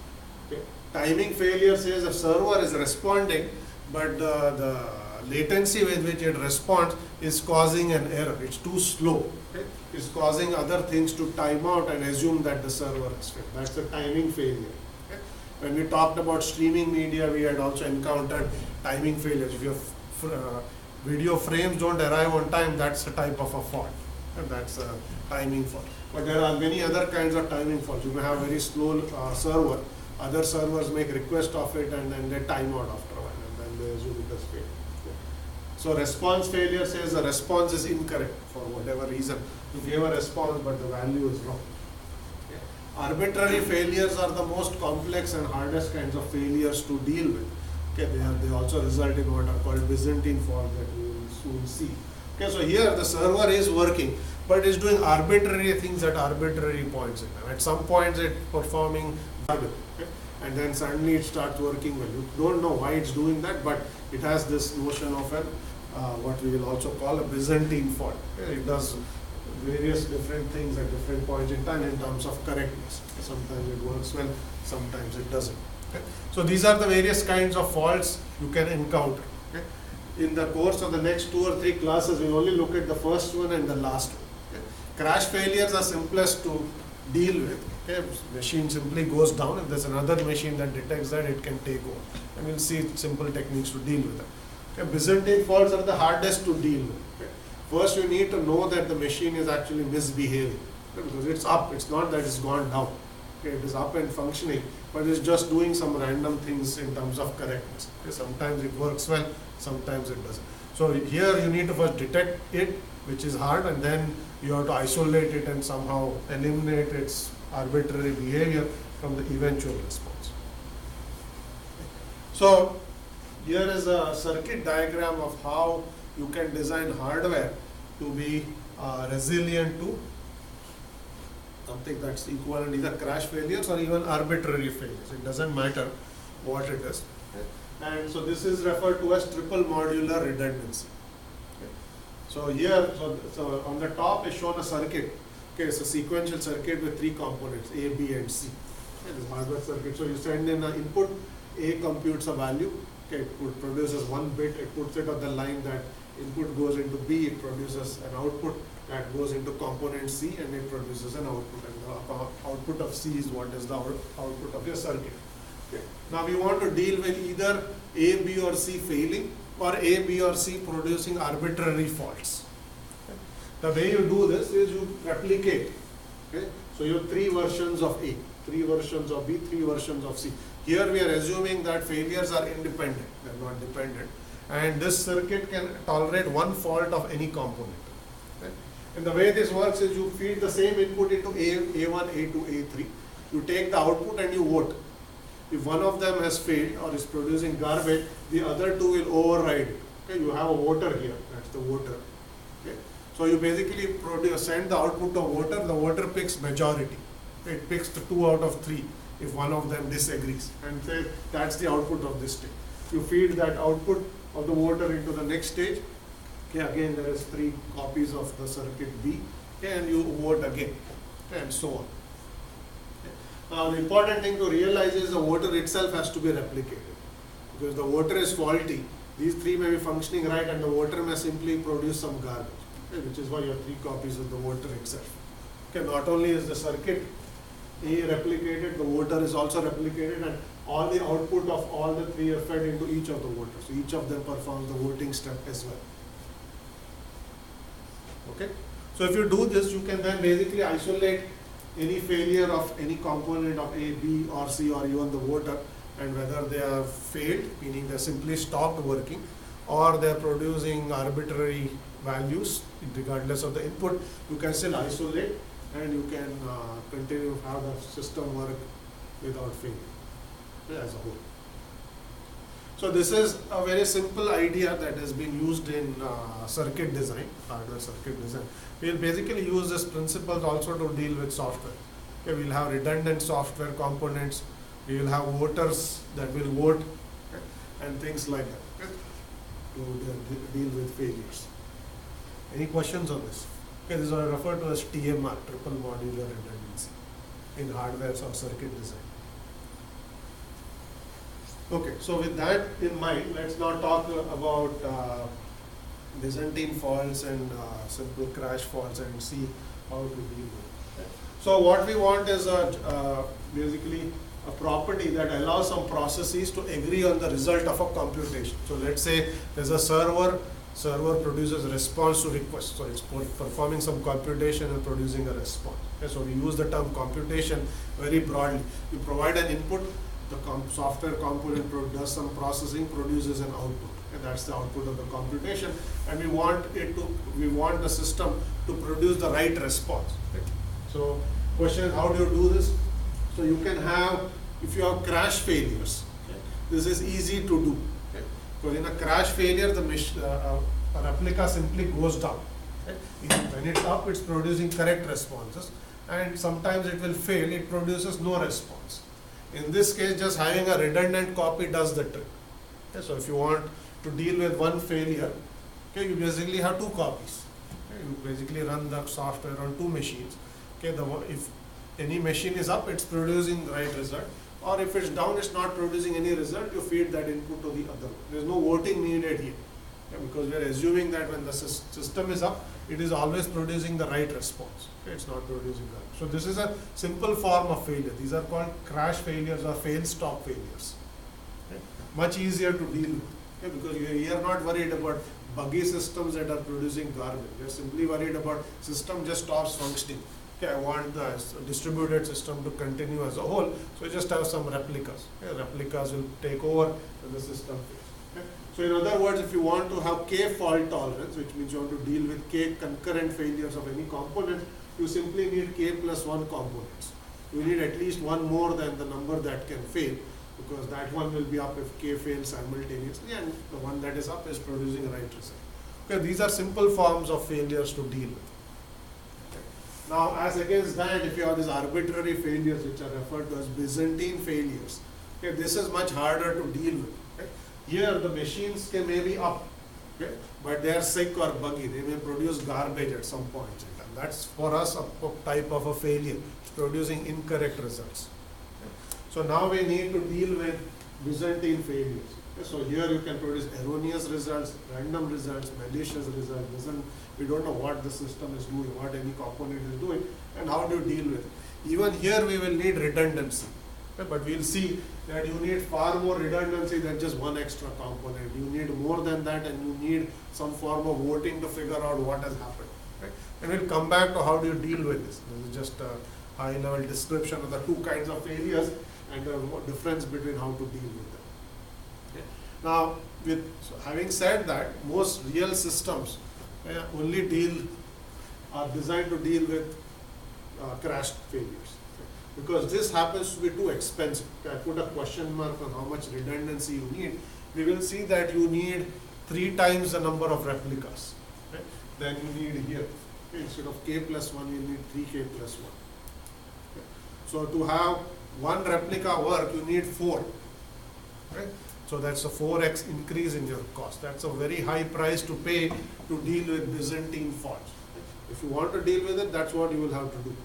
Okay. Timing failure says a server is responding, but the latency with which it responds is causing an error. It's too slow. Okay. It's causing other things to time out and assume that the server has failed. That's a timing failure. Okay. When we talked about streaming media, we had also encountered timing failures. If your video frames don't arrive on time, that's a type of a fault. And that's a timing fault. But there are many other kinds of timing faults. You may have very slow server. Other servers make request of it and then they time out after a while and then they assume it has failed. So response failure says the response is incorrect for whatever reason. You gave a response but the value is wrong. Okay. arbitrary failures are the most complex and hardest kinds of failures to deal with. Okay, they also result in what are called Byzantine faults that we will soon see. Okay, so here the server is working, but it's doing arbitrary things at arbitrary points in time. At some points it's performing garbage, okay? And then suddenly it starts working well. You don't know why it's doing that, but it has this notion of an what we will also call a Byzantine fault. Okay? It does various different things at different points in time in terms of correctness. Sometimes it works well, sometimes it doesn't. Okay? So these are the various kinds of faults you can encounter. Okay? In the course of the next 2 or 3 classes, we'll only look at the first one and the last one. Okay? Crash failures are simplest to deal with. Okay? Machine simply goes down. If there's another machine that detects that, it can take over. And we'll see simple techniques to deal with it. Okay? Byzantine faults are the hardest to deal with. Okay? First, you need to know that the machine is actually misbehaving. Okay? Because it's up, it's not that it's gone down. Okay? It is up and functioning, but it's just doing some random things in terms of correctness. Okay? Sometimes it works well, sometimes it doesn't. So here you need to first detect it, which is hard, and then you have to isolate it and somehow eliminate its arbitrary behavior from the eventual response. So here is a circuit diagram of how you can design hardware to be resilient to something that's equivalent either crash failures or even arbitrary failures. It doesn't matter what it is. Okay. And so this is referred to as triple modular redundancy. Okay. So here, so on the top is shown a circuit. Okay, it's a sequential circuit with 3 components, A, B, and C. Okay, this hardware circuit. So you send in an input, A computes a value. Okay, it produces 1 bit. It puts it on the line that input goes into B. It produces an output that goes into component C, and it produces an output. And the output of C is what is the output of your circuit. Okay. Now we want to deal with either A, B, or C failing, or A, B, or C producing arbitrary faults. Okay. The way you do this is you replicate. Okay. So you have 3 versions of A, 3 versions of B, 3 versions of C. Here we are assuming that failures are independent, they are not dependent. And this circuit can tolerate 1 fault of any component. Okay. And the way this works is you feed the same input into A1, A2, A3. You take the output and you vote. If one of them has failed or is producing garbage, the other 2 will override it. Okay. You have a voter here, that's the voter. Okay. So you basically send the output to voter, the voter picks majority. Okay. It picks the 2 out of 3 if one of them disagrees and says that's the output of this stage. You feed that output of the voter into the next stage. Okay, again there is 3 copies of the circuit B, okay, and you vote again, okay, and so on. Okay. Now the important thing to realize is the voter itself has to be replicated. Because the voter is faulty, these 3 may be functioning right and the voter may simply produce some garbage, okay, which is why you have 3 copies of the voter itself. Okay, not only is the circuit A replicated, the voter is also replicated, and all the output of all the 3 are fed into each of the voters. So each of them performs the voting step as well. Okay. So if you do this, you can then basically isolate any failure of any component of A, B, or C, or even the voter, and whether they have failed, meaning they simply stopped working, or they are producing arbitrary values regardless of the input. You can still isolate, and you can continue to have the system work without failure as a whole. So this is a very simple idea that has been used in circuit design, hardware circuit design. We'll basically use this principle also to deal with software. Okay, we'll have redundant software components, we will have voters that will vote, okay, and things like that, okay, to deal with failures. Any questions on this? Okay, this is what I refer to as TMR, triple modular redundancy, in hardware or circuit design. Okay, so with that in mind, let's now talk about Byzantine faults and simple crash faults and see how to deal with it. So what we want is basically a property that allows some processes to agree on the result of a computation. So let's say there's a server produces a response to request. So it's performing some computation and producing a response. Okay, so we use the term computation very broadly. You provide an input, the software component does some processing, produces an output. Okay, that's the output of the computation, and we want the system to produce the right response. Okay. So Question is, how do you do this? So you can have, if you have crash failures, okay, this is easy to do. Okay? Because in a crash failure, the a replica simply goes down. Okay? When it's up, it's producing correct responses, and sometimes it will fail, it produces no response. In this case, just having a redundant copy does the trick. Okay? So if you want to deal with one failure, okay, you basically have two copies. Okay? You basically run the software on two machines. Okay, if any machine is up, it's producing the right result, or if it's down, it's not producing any result, you feed that input to the other one. There is no voting needed here, okay, because we are assuming that when the system is up, it is always producing the right response. Okay, it's not producing that. So this is a simple form of failure. These are called crash failures or fail-stop failures. Okay, much easier to deal with, okay, because you are not worried about buggy systems that are producing garbage. You are simply worried about system just stops functioning. Okay, I want the distributed system to continue as a whole, so you just have some replicas. Okay, replicas will take over when the system fails. Okay. So in other words, if you want to have k fault tolerance, which means you want to deal with k concurrent failures of any component, you simply need k plus 1 components. You need at least one more than the number that can fail, because that one will be up if k fails simultaneously, and the one that is up is producing a right result. Okay, these are simple forms of failures to deal with. Now, as against that, if you have these arbitrary failures, which are referred to as Byzantine failures, okay, this is much harder to deal with. Okay. Here, the machines may be up, okay, but they are sick or buggy. They may produce garbage at some point in time. That's for us a type of a failure. It's producing incorrect results. Okay. So now we need to deal with Byzantine failures. Okay. So here you can produce erroneous results, random results, malicious results. We don't know what the system is doing, what any component is doing, and how do you deal with it. Even here we will need redundancy, okay, but we'll see that you need far more redundancy than just one extra component. You need more than that, and you need some form of voting to figure out what has happened. Okay? And we'll come back to how do you deal with this. This is just a high-level description of the two kinds of failures and the difference between how to deal with them. Okay? Now, having said that, most real systems only are designed to deal with crash failures, okay? Because this happens to be too expensive. Okay, I put a question mark on how much redundancy you need. We will see that you need 3 times the number of replicas, okay, than you need here. Okay, instead of k plus 1, you need 3k plus 1. Okay. So to have one replica work, you need 4. Okay. So that's a 4x increase in your cost. That's a very high price to pay to deal with Byzantine faults. If you want to deal with it, that's what you will have to do.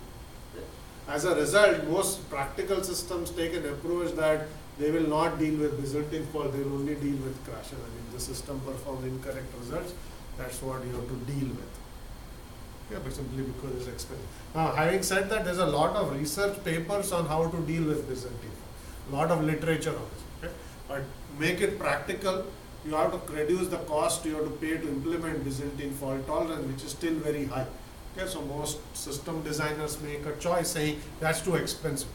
As a result, most practical systems take an approach that they will not deal with Byzantine fault, they will only deal with crashes. And if the system performs incorrect results, that's what you have to deal with. Yeah, but simply because it's expensive. Now, having said that, there's a lot of research papers on how to deal with Byzantine fault. A lot of literature on this. Okay? But make it practical, you have to reduce the cost you have to pay to implement Byzantine fault tolerance, which is still very high. Okay, so most system designers make a choice saying that's too expensive,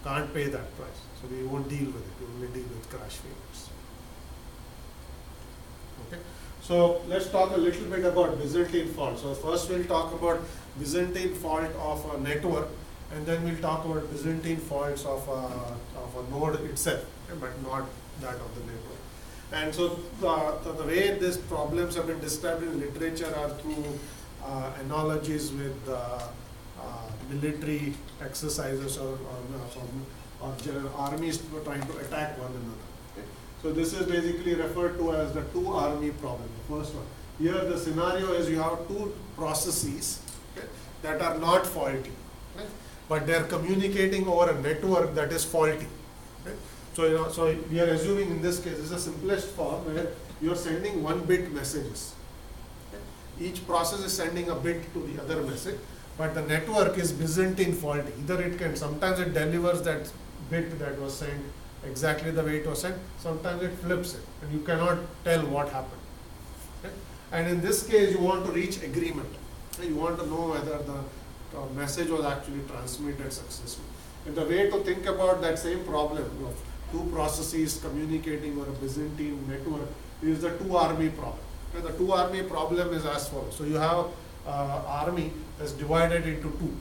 can't pay that price. So we won't deal with it, we only deal with crash failures. Okay, so let's talk a little bit about Byzantine fault. So first we'll talk about Byzantine fault of a network, and then we'll talk about Byzantine faults of a node itself, okay, but not that of the network. And so the way these problems have been described in literature are through analogies with military exercises or armies trying to attack one another. Okay. So this is basically referred to as the two-army problem, the first one. Here the scenario is you have two processes, okay, that are not faulty, right, but they are communicating over a network that is faulty. Okay. So, so we are assuming in this case, this is the simplest form where you are sending 1-bit messages. Okay. Each process is sending a bit to the other message, but the network is Byzantine faulty. Either it can, sometimes it delivers that bit that was sent exactly the way it was sent, sometimes it flips it, and you cannot tell what happened. Okay. And in this case, you want to reach agreement. Okay. You want to know whether the message was actually transmitted successfully. And the way to think about that same problem of two processes communicating over a Byzantine network is the two-army problem. Okay, the two-army problem is as follows. So you have army that's divided into two.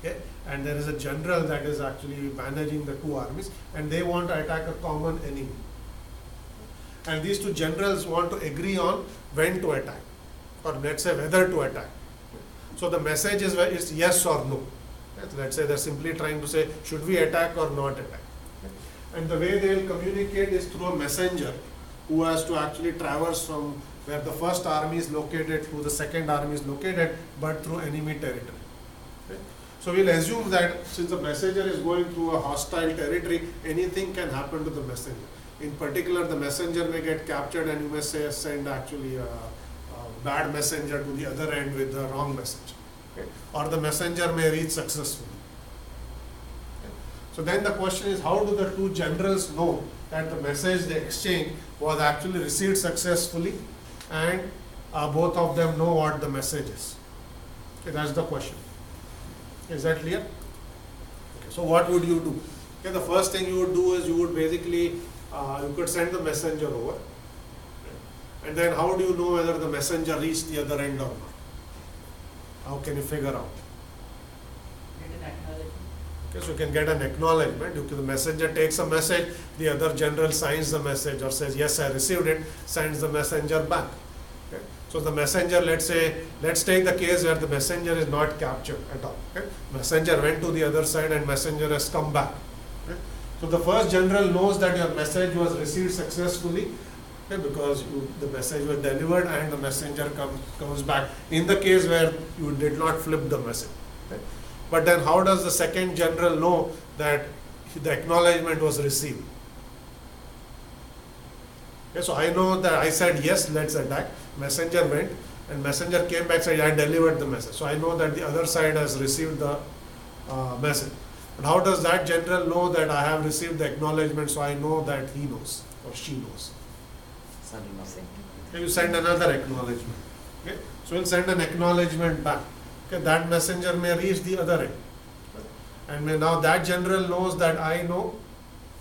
Okay, and there is a general that is actually managing the two armies, and they want to attack a common enemy. And these two generals want to agree on when to attack, or let's say whether to attack. So the message is yes or no. Let's say they're simply trying to say, should we attack or not attack? And the way they will communicate is through a messenger who has to actually traverse from where the first army is located to the second army is located, but through enemy territory. Okay? So we'll assume that since the messenger is going through a hostile territory, anything can happen to the messenger. In particular, the messenger may get captured, and you may say send actually a bad messenger to the other end with the wrong message. Okay? Or the messenger may reach successfully. Okay? So then the question is, how do the two generals know that the message they exchanged was actually received successfully, and both of them know what the message is? Okay, that's the question. Is that clear? Okay, so what would you do? Okay, the first thing you would do is you would basically, you could send the messenger over. Okay. And then how do you know whether the messenger reached the other end or not? How can you figure out? Get an acknowledgement. Okay, so you can get an acknowledgement. The messenger takes a message, the other general signs the message or says, yes, I received it, sends the messenger back. Okay. So the messenger, let's take the case where the messenger is not captured at all. Okay. Messenger went to the other side and messenger has come back. Okay. So the first general knows that your message was received successfully, okay, because the message was delivered and the messenger comes back. In the case where you did not flip the message. Okay. But then how does the second general know that the acknowledgement was received? Okay, so I know that I said yes, let's attack. Messenger went and messenger came back, said I delivered the message. So I know that the other side has received the message. But how does that general know that I have received the acknowledgement, so I know that he knows or she knows? Sending nothing. Okay, you send another acknowledgement. Okay, so you'll send an acknowledgement back. Okay, that messenger may reach the other end. And now that general knows that I know,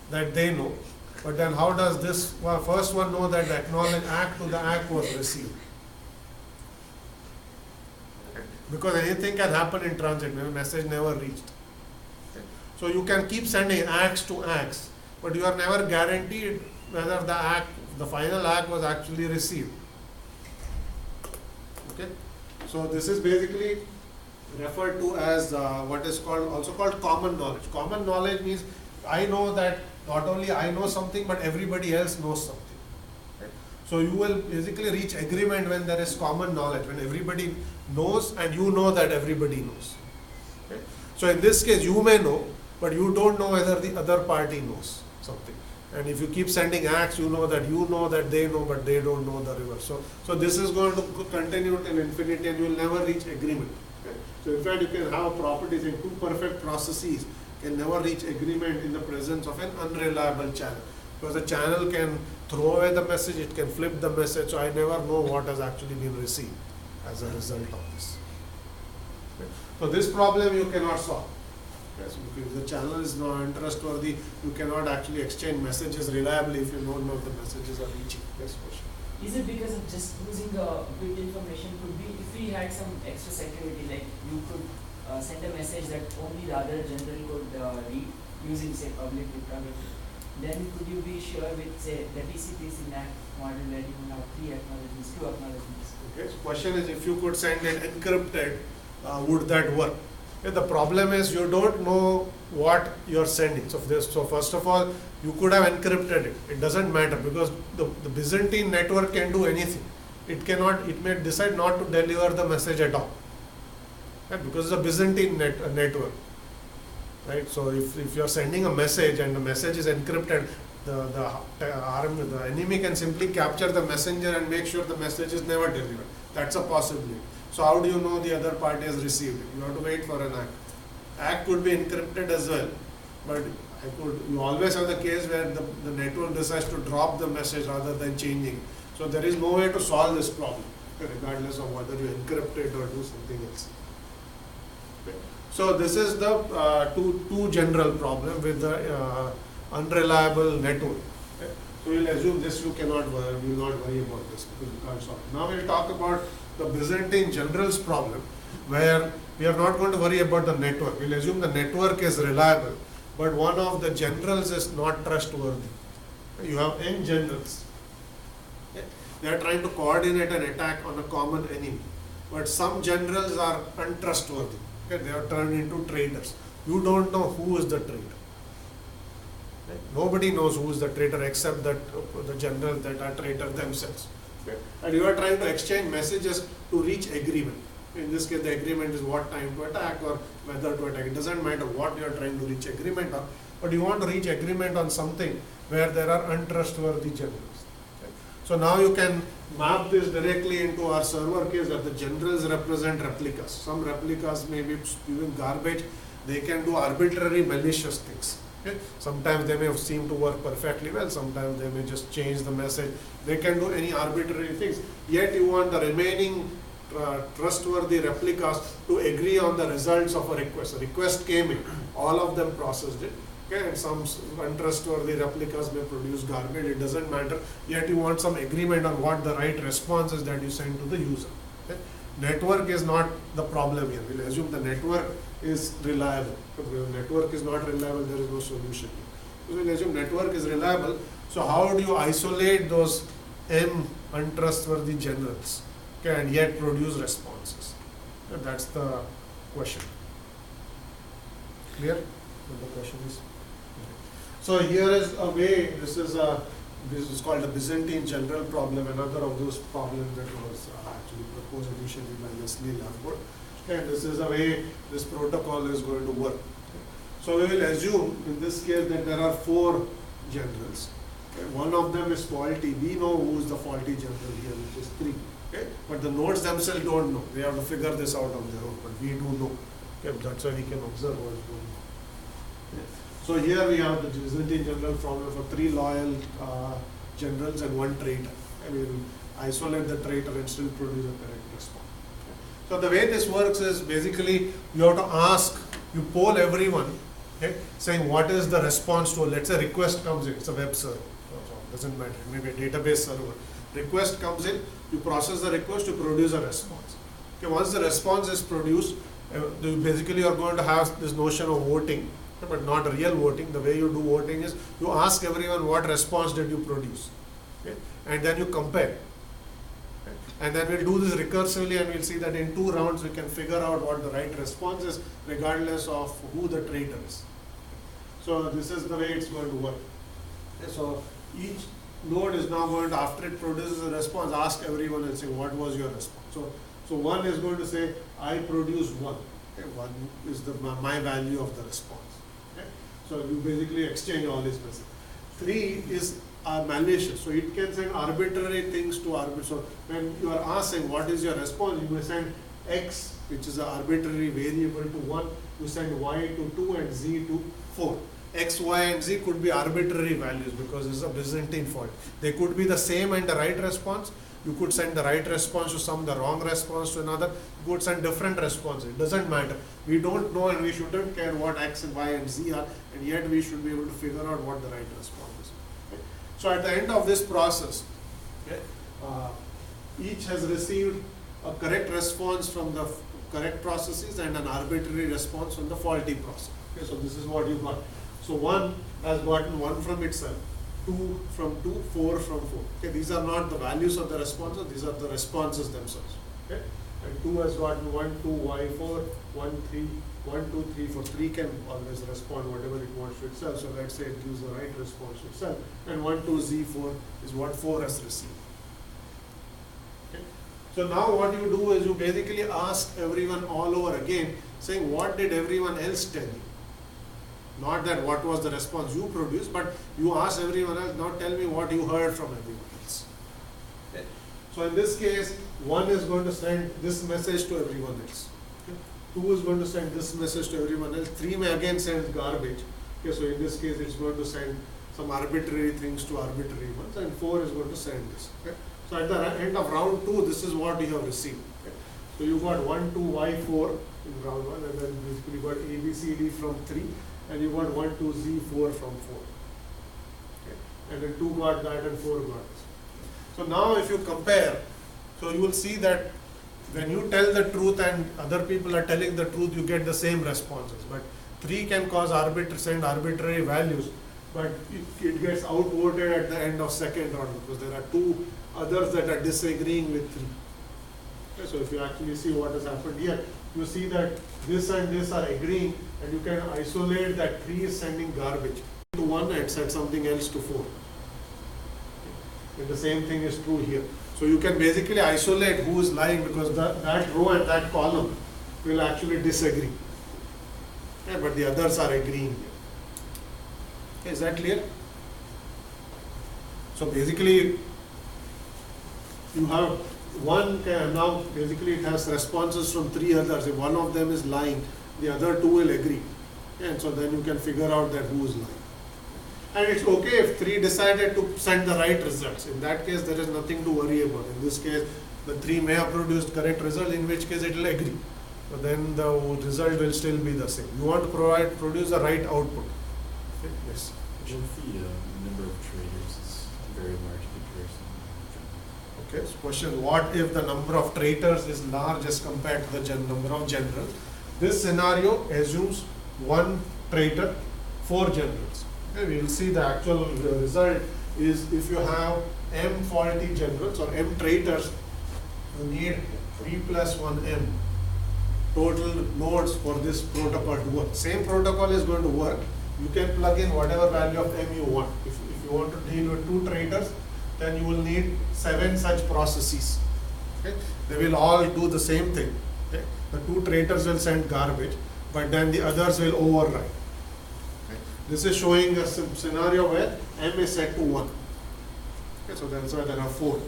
that they know. But then how does this first one know that the acknowledged act to the act was received? Because anything can happen in transit, maybe message never reached. Okay. So you can keep sending acts to acts, but you are never guaranteed whether the final act was actually received. Okay. So this is basically referred to as what is also called common knowledge. Common knowledge means I know that not only I know something, but everybody else knows something. Okay. So you will basically reach agreement when there is common knowledge, when everybody knows and you know that everybody knows. Okay. So in this case, you may know, but you don't know whether the other party knows something. And if you keep sending acts, you know that they know, but they don't know the reverse. So this is going to continue till infinity, and you will never reach agreement. Okay. So in fact, you can have properties in two perfect processes can never reach agreement in the presence of an unreliable channel. Because the channel can throw away the message, it can flip the message, so I never know what has actually been received as a result of this. Okay. So this problem you cannot solve. Yes, because the channel is not untrustworthy, you cannot actually exchange messages reliably if you don't know if the messages are reaching. Yes, question. Is it because of just losing a bit information? Could be if we had some extra security, like you could send a message that only the other general could read using, say, public cryptography. Then could you be sure with, say, the TCP NAC model where you have 3 acknowledgements, 2 acknowledgements? Okay. So question is, if you could send it encrypted, would that work? Okay. The problem is you don't know what you're sending. So first of all, you could have encrypted it. It doesn't matter because the Byzantine network can do anything. It may decide not to deliver the message at all. Right? Because it's a Byzantine network. Right? So if you're sending a message and the message is encrypted, the enemy can simply capture the messenger and make sure the message is never delivered. That's a possibility. So how do you know the other party has received it? You have to wait for an act. Act could be encrypted as well, but you always have the case where the network decides to drop the message rather than changing. So there is no way to solve this problem, regardless of whether you encrypt it or do something else. Okay. So this is the two general problem with the unreliable network. Okay. So we'll assume this you will not worry about this because you can't solve it. Now we'll talk about the Byzantine generals problem, where we are not going to worry about the network. We'll assume the network is reliable, but one of the generals is not trustworthy. You have n generals. Okay? They are trying to coordinate an attack on a common enemy, but some generals are untrustworthy. Okay? They are turned into traitors. You don't know who is the traitor. Okay? Nobody knows who is the traitor except that the generals that are traitors themselves. Okay? And you are trying to exchange messages to reach agreement. In this case, the agreement is what time to attack or whether to attack. It doesn't matter what you are trying to reach agreement on, but you want to reach agreement on something where there are untrustworthy generals. Okay? So now you can map this directly into our server case that the generals represent replicas. Some replicas may be spewing garbage. They can do arbitrary malicious things. Okay? Sometimes they may seem to work perfectly well, sometimes they may just change the message. They can do any arbitrary things. Yet you want the remaining trustworthy replicas to agree on the results of a request. A request came in, all of them processed it. Okay? And some untrustworthy replicas may produce garbage, it doesn't matter. Yet you want some agreement on what the right response is that you send to the user. Okay? Network is not the problem here. We'll assume the network is reliable. If the network is not reliable, there is no solution. So we'll assume network is reliable. So how do you isolate those m untrustworthy generals, okay, and yet produce responses? And that's the question. Clear? What the question is? So here is a way. This is called a Byzantine general problem. Another of those problems that was actually proposed initially by Leslie Lavgod. And this is the way this protocol is going to work. So we will assume in this case that there are 4 generals. Okay? One of them is faulty. We know who is the faulty general here, which is 3. Okay? But the nodes themselves don't know. They have to figure this out on their own. But we do know. Okay? That's why we can observe what is going on. Okay? So here we have the Byzantine general problem for 3 loyal generals and 1 traitor. And we will isolate the traitor and still produce a correct response. So the way this works is basically you have to ask, you poll everyone, okay, saying what is the response to, let's say request comes in, it's a web server, so doesn't matter, maybe a database server. Request comes in, you process the request, you produce a response. Okay, once the response is produced, you basically are going to have this notion of voting, okay, but not real voting. The way you do voting is you ask everyone what response did you produce, okay, and then you compare. And then we'll do this recursively and we'll see that in 2 rounds we can figure out what the right response is regardless of who the traitor is. So this is the way it's going to work. Okay, so each node is now going to, after it produces a response, ask everyone and say what was your response. So 1 is going to say I produce 1. Okay, 1 is my value of the response. Okay, so you basically exchange all these messages. 3 is malicious, so it can send arbitrary things to arbitrary. So when you are asking what is your response, you may send x, which is an arbitrary variable, to 1, you send y to 2 and z to 4. X, y and z could be arbitrary values because this is a Byzantine fault. They could be the same and the right response. You could send the right response to some, the wrong response to another. You could send different responses. It doesn't matter. We don't know and we shouldn't care what x and y and z are, and yet we should be able to figure out what the right response is. So at the end of this process, okay, each has received a correct response from the correct processes and an arbitrary response from the faulty process. Okay, so this is what you got. So 1 has gotten 1 from itself, 2 from 2, 4 from 4. Okay, these are not the values of the responses, these are the responses themselves. Okay, and 2 has gotten 1, 2, y4, 1, 3, 1, 2, 3, 4. 3 can always respond whatever it wants to itself. So let's say it gives the right response to itself. And 1, 2, z4 is what 4 has received. Okay. So now what you do is you basically ask everyone all over again, saying what did everyone else tell you? Not that what was the response you produced, but you ask everyone else, now tell me what you heard from everyone else. Okay. So in this case, 1 is going to send this message to everyone else. 2 is going to send this message to everyone else. 3 may again send garbage. Okay, so in this case, it's going to send some arbitrary things to arbitrary ones, and 4 is going to send this. Okay? So at the end of round 2, this is what you have received. Okay? So you got 1, 2, y4 in round 1, and then basically you got a, b, c, d from 3, and you got 1, 2, z4 from 4. Okay? And then 2 got that, and 4 got this. So now if you compare, so you will see that when you tell the truth and other people are telling the truth, you get the same responses. But 3 can cause send arbitrary values, but it gets outvoted at the end of second round because there are 2 others that are disagreeing with 3. Okay, so if you actually see what has happened here, you see that this and this are agreeing, and you can isolate that 3 is sending garbage to 1 and send something else to 4. And the same thing is true here. So you can basically isolate who is lying because that row and that column will actually disagree. Okay, but the others are agreeing here. Okay, is that clear? So basically, you have now basically it has responses from 3 others. If one of them is lying, the other 2 will agree. Okay, and so then you can figure out that who is lying. And it's okay if 3 decided to send the right results. In that case, there is nothing to worry about. In this case, the 3 may have produced correct result, in which case it will agree. So then the result will still be the same. You want to produce the right output. Okay? Yes. What if the number of traders is very large comparison? Okay. So question: what if the number of traitors is large as compared to the number of generals? This scenario assumes 1 traitor, 4 generals. Okay, we will see the actual result is if you have m faulty generals or m traitors, you need 3 plus 1 m total nodes for this protocol to work. Same protocol is going to work. You can plug in whatever value of m you want. If you want to deal with 2 traitors, then you will need 7 such processes. Okay? They will all do the same thing. Okay? The 2 traitors will send garbage, but then the others will override. This is showing a scenario where m is set to 1. Okay, so that's why there are 4.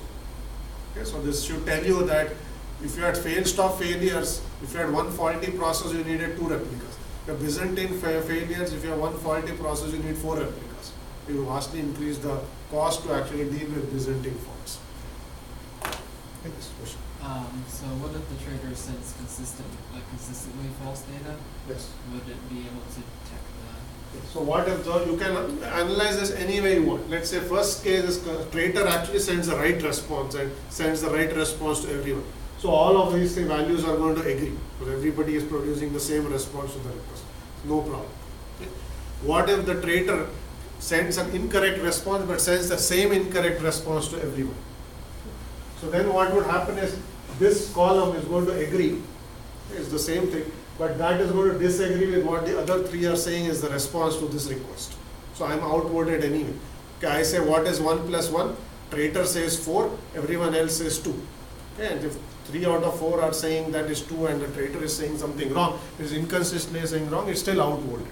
Okay, so this should tell you that if you had fail-stop failures, if you had 1 faulty process, you needed 2 replicas. The Byzantine failures, if you have 1 faulty process, you need 4 replicas. You vastly increase the cost to actually deal with Byzantine faults. Next question. So what if the trader sends consistently false data? Yes. Would it be able to detect that? So what if you can analyze this any way you want. Let's say first case is traitor actually sends the right response and sends the right response to everyone. So all of these values are going to agree because everybody is producing the same response to the request. No problem. Okay. What if the traitor sends an incorrect response but sends the same incorrect response to everyone? So then what would happen is this column is going to agree. It's the same thing. But that is going to disagree with what the other 3 are saying is the response to this request. So I am outvoted anyway. Okay, I say what is 1 plus 1? Traitor says 4, everyone else says 2. Okay, and if 3 out of 4 are saying that is 2 and the traitor is saying something wrong, is inconsistently saying wrong, it's still outvoted.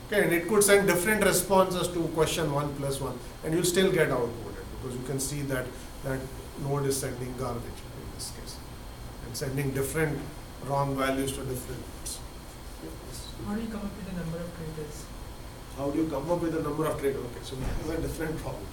Okay, and it could send different responses to question 1 plus 1 and you'll still get outvoted because you can see that that node is sending garbage in this case and sending different wrong values to different nodes. How do you come up with the number of traitors? How do you come up with the number of traitors? Okay, so this is a different problem.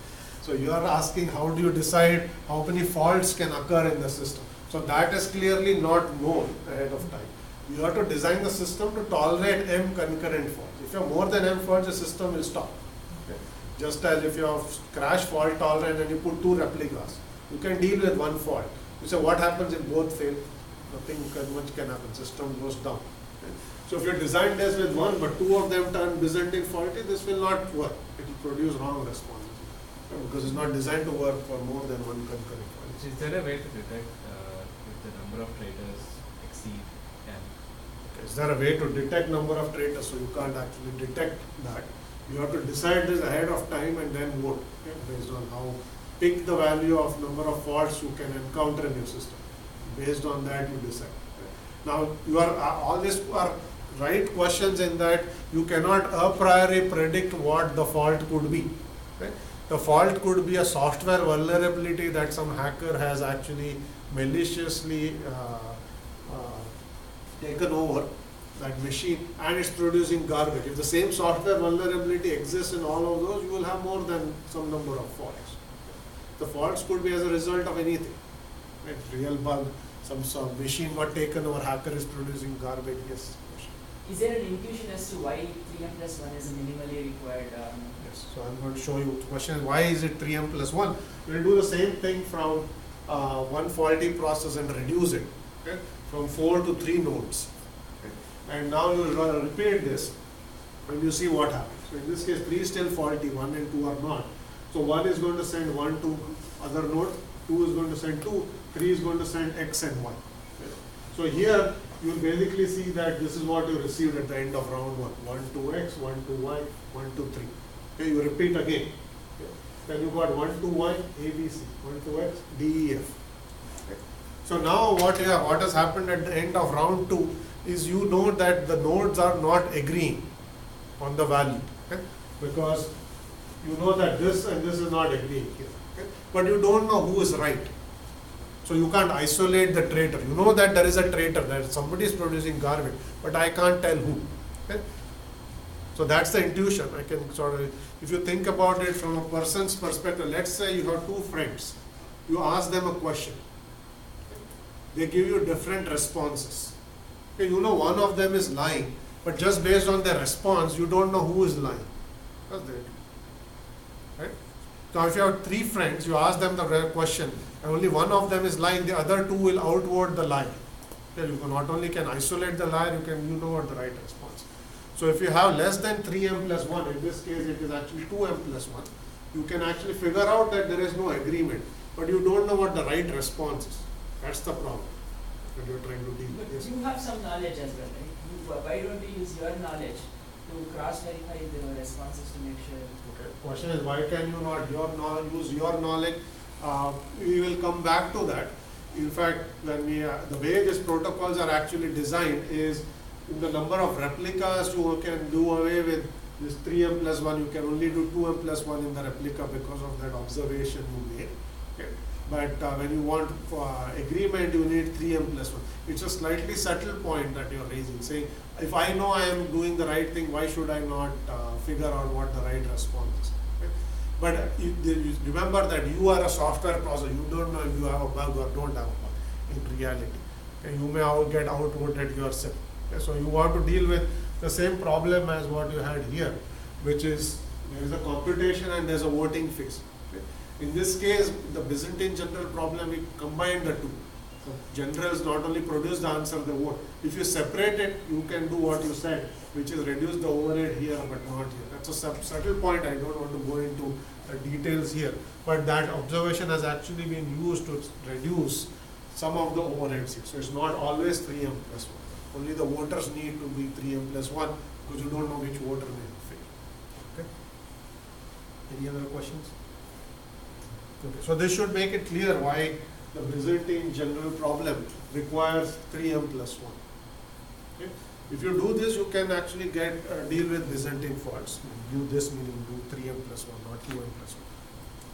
So you are asking how do you decide how many faults can occur in the system. So that is clearly not known ahead of time. You have to design the system to tolerate m concurrent faults. If you have more than m faults, the system will stop. Okay? Just as if you have crash fault tolerant and you put 2 replicas, you can deal with 1 fault. You say what happens if both fail? Nothing much can happen. System goes down. Okay? So if you design this with 1 but 2 of them turn Byzantine faulty, this will not work. It will produce wrong responses because it's not designed to work for more than 1 concurrent fault. Is there a way to detect if the number of traders exceed n? Okay. Is there a way to detect number of traitors? So you can't actually detect that. You have to decide this ahead of time and then vote based on how pick the value of number of faults you can encounter in your system. Based on that, you decide. Now, you are all these are right questions in that you cannot a priori predict what the fault could be. Okay? The fault could be a software vulnerability that some hacker has actually maliciously taken over that machine and it's producing garbage. If the same software vulnerability exists in all of those, you will have more than some number of faults. The faults could be as a result of anything. Right? Real bug, some sort of machine got taken over, hacker is producing garbage. Yes. Is there an intuition as to why 3m plus 1 is a minimally required? Yes. So I'm going to show you. The question is why is it 3m plus 1? We'll do the same thing from one faulty process and reduce it. okay, from 4 to 3 nodes. Okay. And now you will repeat this and you see what happens. So in this case 3 is still faulty, 1 and 2 are not. So 1 is going to send 1 to other node, 2 is going to send 2, 3 is going to send x and y. Okay. So here you will basically see that this is what you received at the end of round 1. 1 to x, 1 to y, 1 to 3. Okay, you repeat again. Okay. Then you got 1 to y, a, b, c, 1 to x, d, e, f. Okay. So now what has happened at the end of round 2 is you know that the nodes are not agreeing on the value. Okay. Because you know that this and this is not agreeing here. Okay. But you don't know who is right. So you can't isolate the traitor. You know that there is a traitor, that somebody is producing garbage, but I can't tell who. Okay? So that's the intuition. I can sort of, if you think about it from a person's perspective, let's say you have 2 friends. You ask them a question. They give you different responses. Okay, you know one of them is lying, but just based on their response, you don't know who is lying. That's the idea. Right? So if you have 3 friends, you ask them the question, and only one of them is lying, the other 2 will outward the lie. Okay, you can not only can isolate the liar, you know what the right response. So if you have less than 3m plus 1, in this case it is actually 2m plus 1, you can actually figure out that there is no agreement, but you don't know what the right response is. That's the problem that you are trying to deal with. But you have some knowledge as well, right? Why don't you use your knowledge to cross-verify the responses to make sure? Okay. Question is, why can you not use your knowledge? We will come back to that. In fact, when the way these protocols are actually designed is in the number of replicas you can do away with this 3m plus 1. You can only do 2m plus 1 in the replica because of that observation you made. Okay. But when you want agreement, you need 3m plus 1. It's a slightly subtle point that you are raising, saying, if I know I am doing the right thing, why should I not figure out what the right response is? Okay? But you remember that you are a software processor. You don't know if you have a bug or don't have a bug in reality. Okay? You may get outvoted yourself. Okay? So you want to deal with the same problem as what you had here, which is there is a computation and there is a voting phase. Okay? In this case, the Byzantine general problem, we combine the two. So generals not only produce the answer, they vote. If you separate it, you can do what you said, which is reduce the overhead here but not here. That's a subtle point. I don't want to go into the details here. But that observation has actually been used to reduce some of the overheads here. So it's not always 3m plus 1. Only the voters need to be 3m plus 1 because you don't know which voter may fail. Okay? Any other questions? Okay. So this should make it clear why the Byzantine general problem requires 3m plus 1. Okay? If you do this, you can actually deal with Byzantine faults. Do this meaning do 3m plus 1, not 2m plus 1.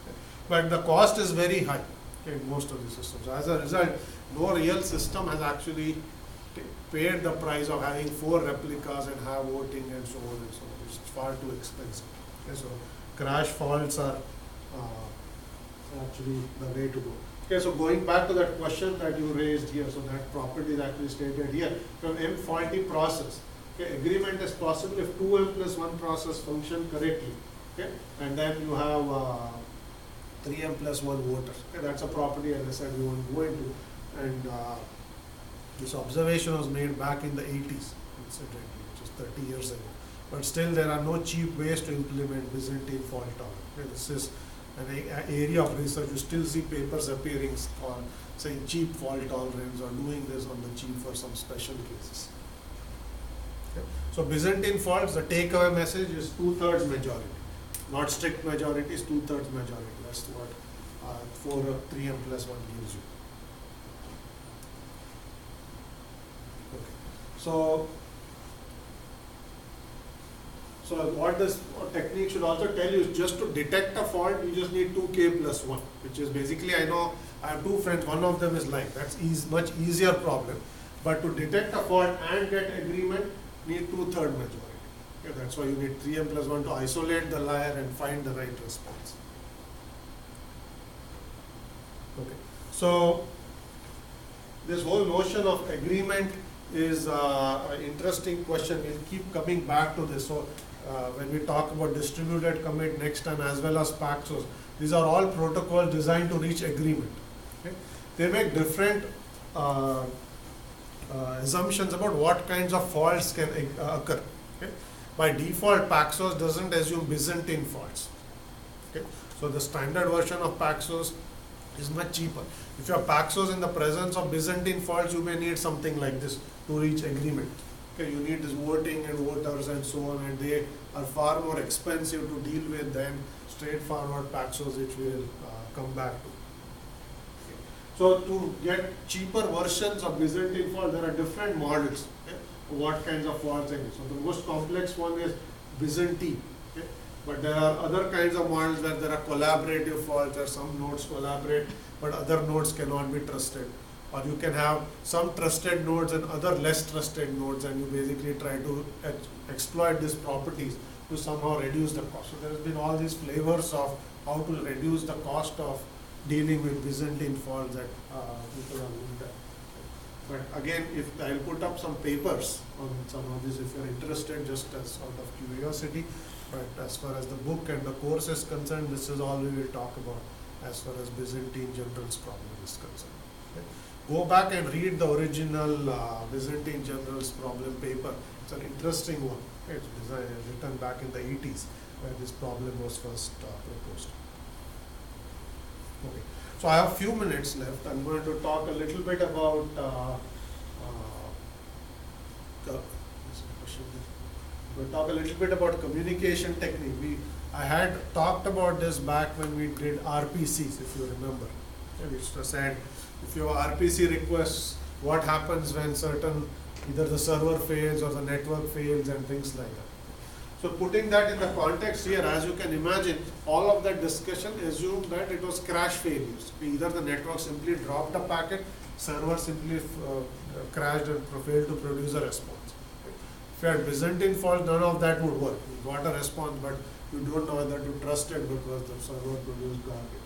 Okay? But the cost is very high in most of the systems. As a result, no real system has actually paid the price of having 4 replicas and have voting and so on and so on. It's far too expensive. Okay? So crash faults are actually the way to go. Okay, so going back to that question that you raised here, so that property is actually stated here. From M faulty process, okay, agreement is possible if 2m plus 1 process function correctly. Okay, and then you have 3m plus 1 voters. Okay, that's a property, as I said, we won't go into. And this observation was made back in the 80s, incidentally, which is 30 years ago. But still, there are no cheap ways to implement Byzantine fault tolerance. Okay, this is an area of research. You still see papers appearing on saying cheap fault tolerance or doing this on the cheap for some special cases. Okay. So Byzantine faults, the takeaway message is 2/3 majority, not strict majority, is 2/3 majority. That's what 3m plus 1 gives you. Okay. So what this technique should also tell you is just to detect a fault, you just need 2k plus 1, which is basically, I know I have 2 friends, one of them is lying. That's much easier problem. But to detect a fault and get agreement, need 2/3 majority. Okay, that's why you need 3m plus 1 to isolate the liar and find the right response. Okay. So this whole notion of agreement is an interesting question. We'll keep coming back to this. So when we talk about distributed commit next time, as well as Paxos, these are all protocols designed to reach agreement. Okay? They make different assumptions about what kinds of faults can occur. Okay? By default, Paxos doesn't assume Byzantine faults. Okay? So the standard version of Paxos is much cheaper. If you have Paxos in the presence of Byzantine faults, you may need something like this to reach agreement. Okay, you need this voting and voters and so on, and they are far more expensive to deal with than straightforward Paxos, which we will come back to. Okay. So to get cheaper versions of Byzantine fault, there are different models. Okay, what kinds of faults are used. So the most complex one is Byzantine. Okay, but there are other kinds of models where there are collaborative faults, where some nodes collaborate, but other nodes cannot be trusted. Or you can have some trusted nodes and other less trusted nodes, and you basically try to exploit these properties to somehow reduce the cost. So there has been all these flavors of how to reduce the cost of dealing with Byzantine faults that people are looked at. But again, if I'll put up some papers on some of this if you're interested, just as sort of curiosity. But as far as the book and the course is concerned, this is all we will talk about as far as Byzantine generals problem is concerned. Okay. Go back and read the original Byzantine generals problem paper. It's an interesting one. It's written back in the 80s where this problem was first proposed. Okay. So I have a few minutes left. I'm going to talk a little bit about we'll talk a little bit about communication technique. I had talked about this back when we did RPCs, if you remember. We said if your RPC requests, what happens when certain, either the server fails or the network fails and things like that. So putting that in the context here, as you can imagine, all of that discussion assumed that it was crash failures. Either the network simply dropped a packet, server simply crashed and failed to produce a response. If you had Byzantine fault, none of that would work. You got a response, but you don't know whether to trust it because the server produced garbage.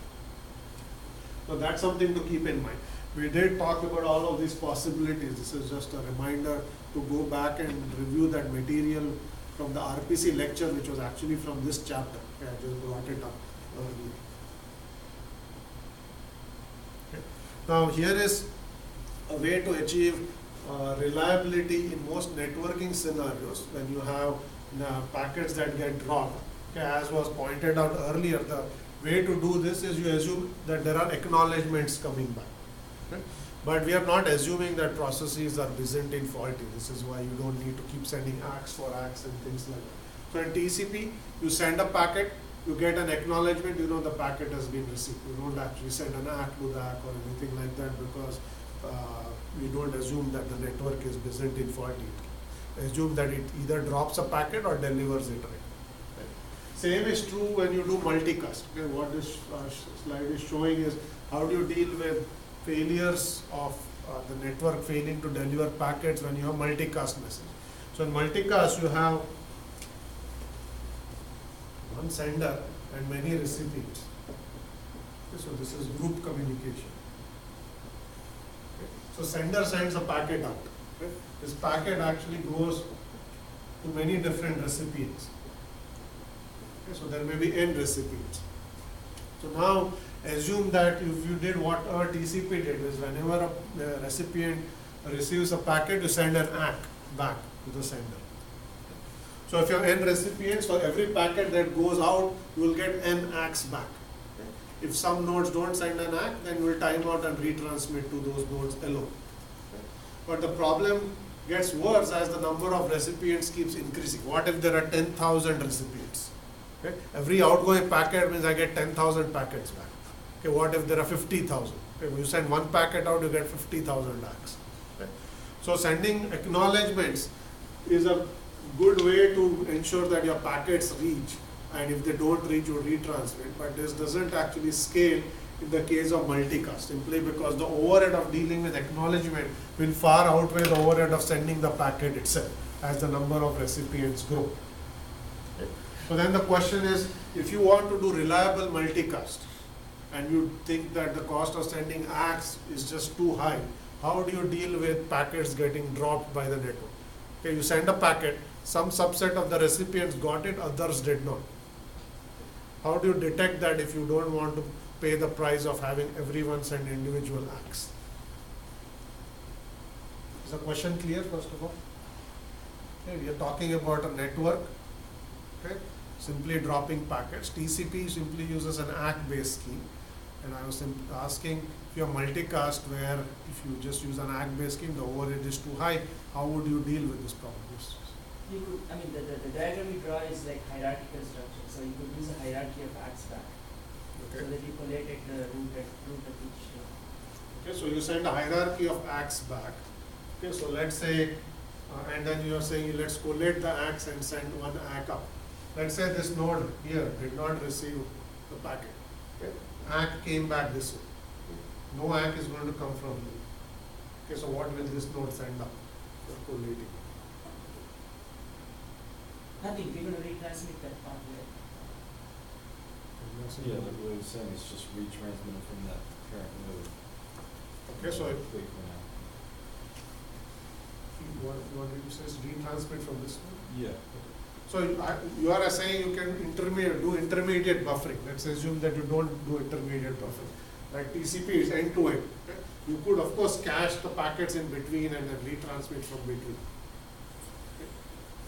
So that's something to keep in mind. We did talk about all of these possibilities. This is just a reminder to go back and review that material from the RPC lecture, which was actually from this chapter. Okay, I just brought it up earlier. Okay. Now here is a way to achieve reliability in most networking scenarios when you have packets that get dropped. Okay, as was pointed out earlier, the way to do this is you assume that there are acknowledgements coming back. Okay? But we are not assuming that processes are Byzantine faulty. This is why you don't need to keep sending ACKs for ACKs and things like that. So in TCP, you send a packet, you get an acknowledgement, you know the packet has been received. You don't actually send an ACK to the ACK or anything like that because we don't assume that the network is Byzantine faulty. Assume that it either drops a packet or delivers it right. Same is true when you do multicast. Okay, what this slide is showing is how do you deal with failures of the network failing to deliver packets when you have multicast message. So in multicast you have one sender and many recipients. Okay, so this is group communication. Okay. So sender sends a packet out. Okay. This packet actually goes to many different recipients. So there may be n recipients. So now assume that if you did what our TCP did is whenever a recipient receives a packet, you send an ACK back to the sender. So if you have n recipients, for every packet that goes out, you will get n ACKs back. Okay. If some nodes don't send an ACK, then you will time out and retransmit to those nodes alone. Okay. But the problem gets worse as the number of recipients keeps increasing. What if there are 10,000 recipients? Okay. Every outgoing packet means I get 10,000 packets back. Okay. What if there are 50,000? Okay. When you send one packet out, you get 50,000 ACKs. Okay. So sending acknowledgements is a good way to ensure that your packets reach, and if they don't reach, you retransmit. But this doesn't actually scale in the case of multicast, simply because the overhead of dealing with acknowledgement will far outweigh the overhead of sending the packet itself as the number of recipients grow. Okay. So then the question is, if you want to do reliable multicast and you think that the cost of sending ACKs is just too high, how do you deal with packets getting dropped by the network? Okay, you send a packet, some subset of the recipients got it, others did not. How do you detect that if you don't want to pay the price of having everyone send individual ACKs? Is the question clear first of all? Okay, we are talking about a network, okay, simply dropping packets. TCP simply uses an ACK-based scheme, and I was asking if you have multicast where if you just use an ACK-based scheme, the overhead is too high, how would you deal with this problem? You could, I mean, the diagram you draw is like hierarchical structure, so you could use a hierarchy of acts back, Okay. so that you collate at the root of each. Okay, so you send a hierarchy of acts back. Okay, so let's say, and then you are saying let's collate the acts and send one ACK up. Let's say this node here did not receive the packet. Okay, ACK came back this way. No ACK is going to come from you. Okay, so what will this node send up for collating? Nothing, we're going to retransmit that part there. Yeah, like what I was saying, it's just retransmitted from that current node. Okay, so Wait for now. what did you say? Retransmit from this one? Yeah. So you are saying you can do intermediate buffering. Let's assume that you don't do intermediate buffering. Like TCP is end to end. Okay? You could of course cache the packets in between and then retransmit from between. Okay?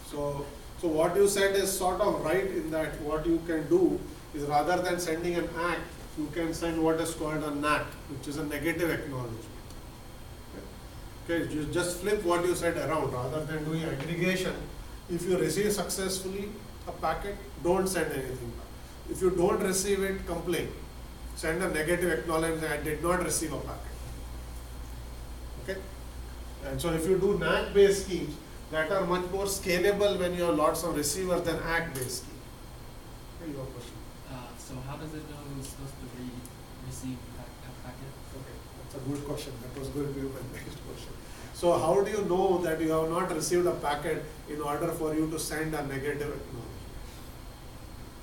So what you said is sort of right in that what you can do is rather than sending an ACK, you can send what is called a NAT, which is a negative acknowledgement. Okay, you just flip what you said around. Rather than doing aggregation, if you receive successfully a packet, don't send anything back. If you don't receive it, complain. Send a negative acknowledgement, I did not receive a packet. Okay? And so if you do NAT-based schemes, that are much more scalable when you have lots of receivers than ACK-based scheme. Okay, your question. So how does it know who's supposed to receive a packet? Okay, that's a good question. That was going to be my next question. So how do you know that you have not received a packet in order for you to send a negative acknowledgement?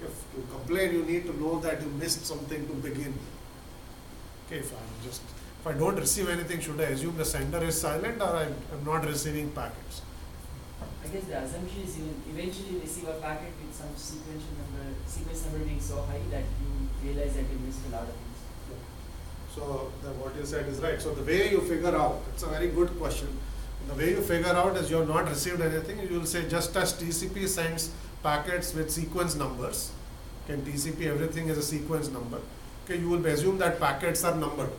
If you complain, you need to know that you missed something to begin with. Okay, if I don't receive anything, should I assume the sender is silent or I'm not receiving packets? I guess the assumption is you will eventually receive a packet with some sequence number being so high that you realize that you missed a lot of things. So what you said is right. So the way you figure out, it's a very good question. The way you figure out is you have not received anything, you will say just as TCP sends packets with sequence numbers, okay, in TCP everything is a sequence number, okay, you will assume that packets are numbered.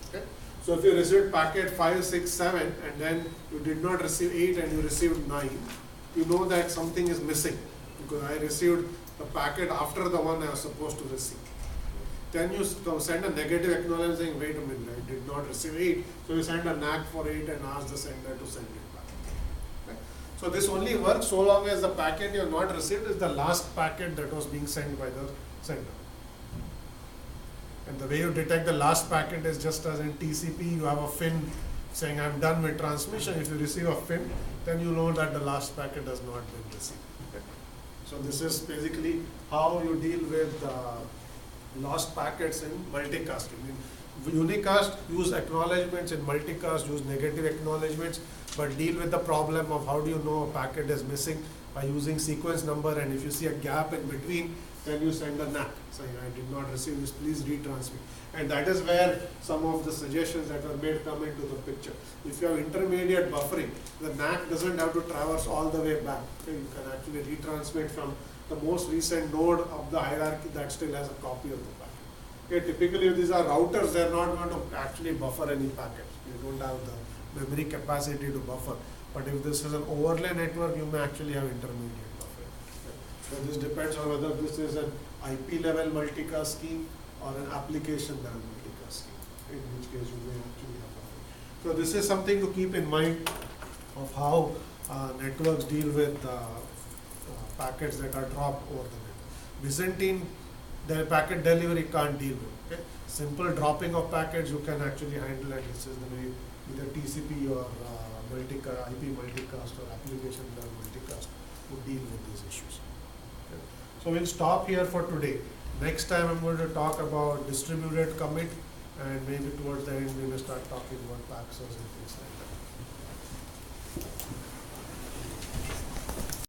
Okay? So if you received packet 5, 6, 7 and then you did not receive 8 and you received 9, you know that something is missing because I received the packet after the one I was supposed to receive. Then you send a negative acknowledgement saying, wait a minute, I did not receive 8. So you send a NAC for 8 and ask the sender to send it back. Okay? So this only works so long as the packet you have not received is the last packet that was being sent by the sender. And the way you detect the last packet is just as in TCP, you have a FIN saying I'm done with transmission. If you receive a FIN, then you know that the last packet has not been received. Okay? So this is basically how you deal with lost packets in multicasting. In unicast, use acknowledgements. In multicast, use negative acknowledgements, but deal with the problem of how do you know a packet is missing by using sequence number, and if you see a gap in between, then you send a NAC saying I did not receive this, please retransmit. And that is where some of the suggestions that were made come into the picture. If you have intermediate buffering, the NAC doesn't have to traverse all the way back. Okay, you can actually retransmit from the most recent node of the hierarchy that still has a copy of the packet. Okay, typically if these are routers, they are not going to actually buffer any packets. You don't have the memory capacity to buffer. But if this is an overlay network, you may actually have intermediate buffering. Okay. So this depends on whether this is an IP level multicast scheme or an application level multicast scheme, in which case you may actually have buffering. So this is something to keep in mind of how networks deal with packets that are dropped over the network. Byzantine, the packet delivery can't deal with. Okay? Simple dropping of packets you can actually handle, and this is the way either TCP or IP multicast or application level multicast would deal with these issues. Okay? So we'll stop here for today. Next time I'm going to talk about distributed commit, and maybe towards the end we will start talking about paxos and things like that.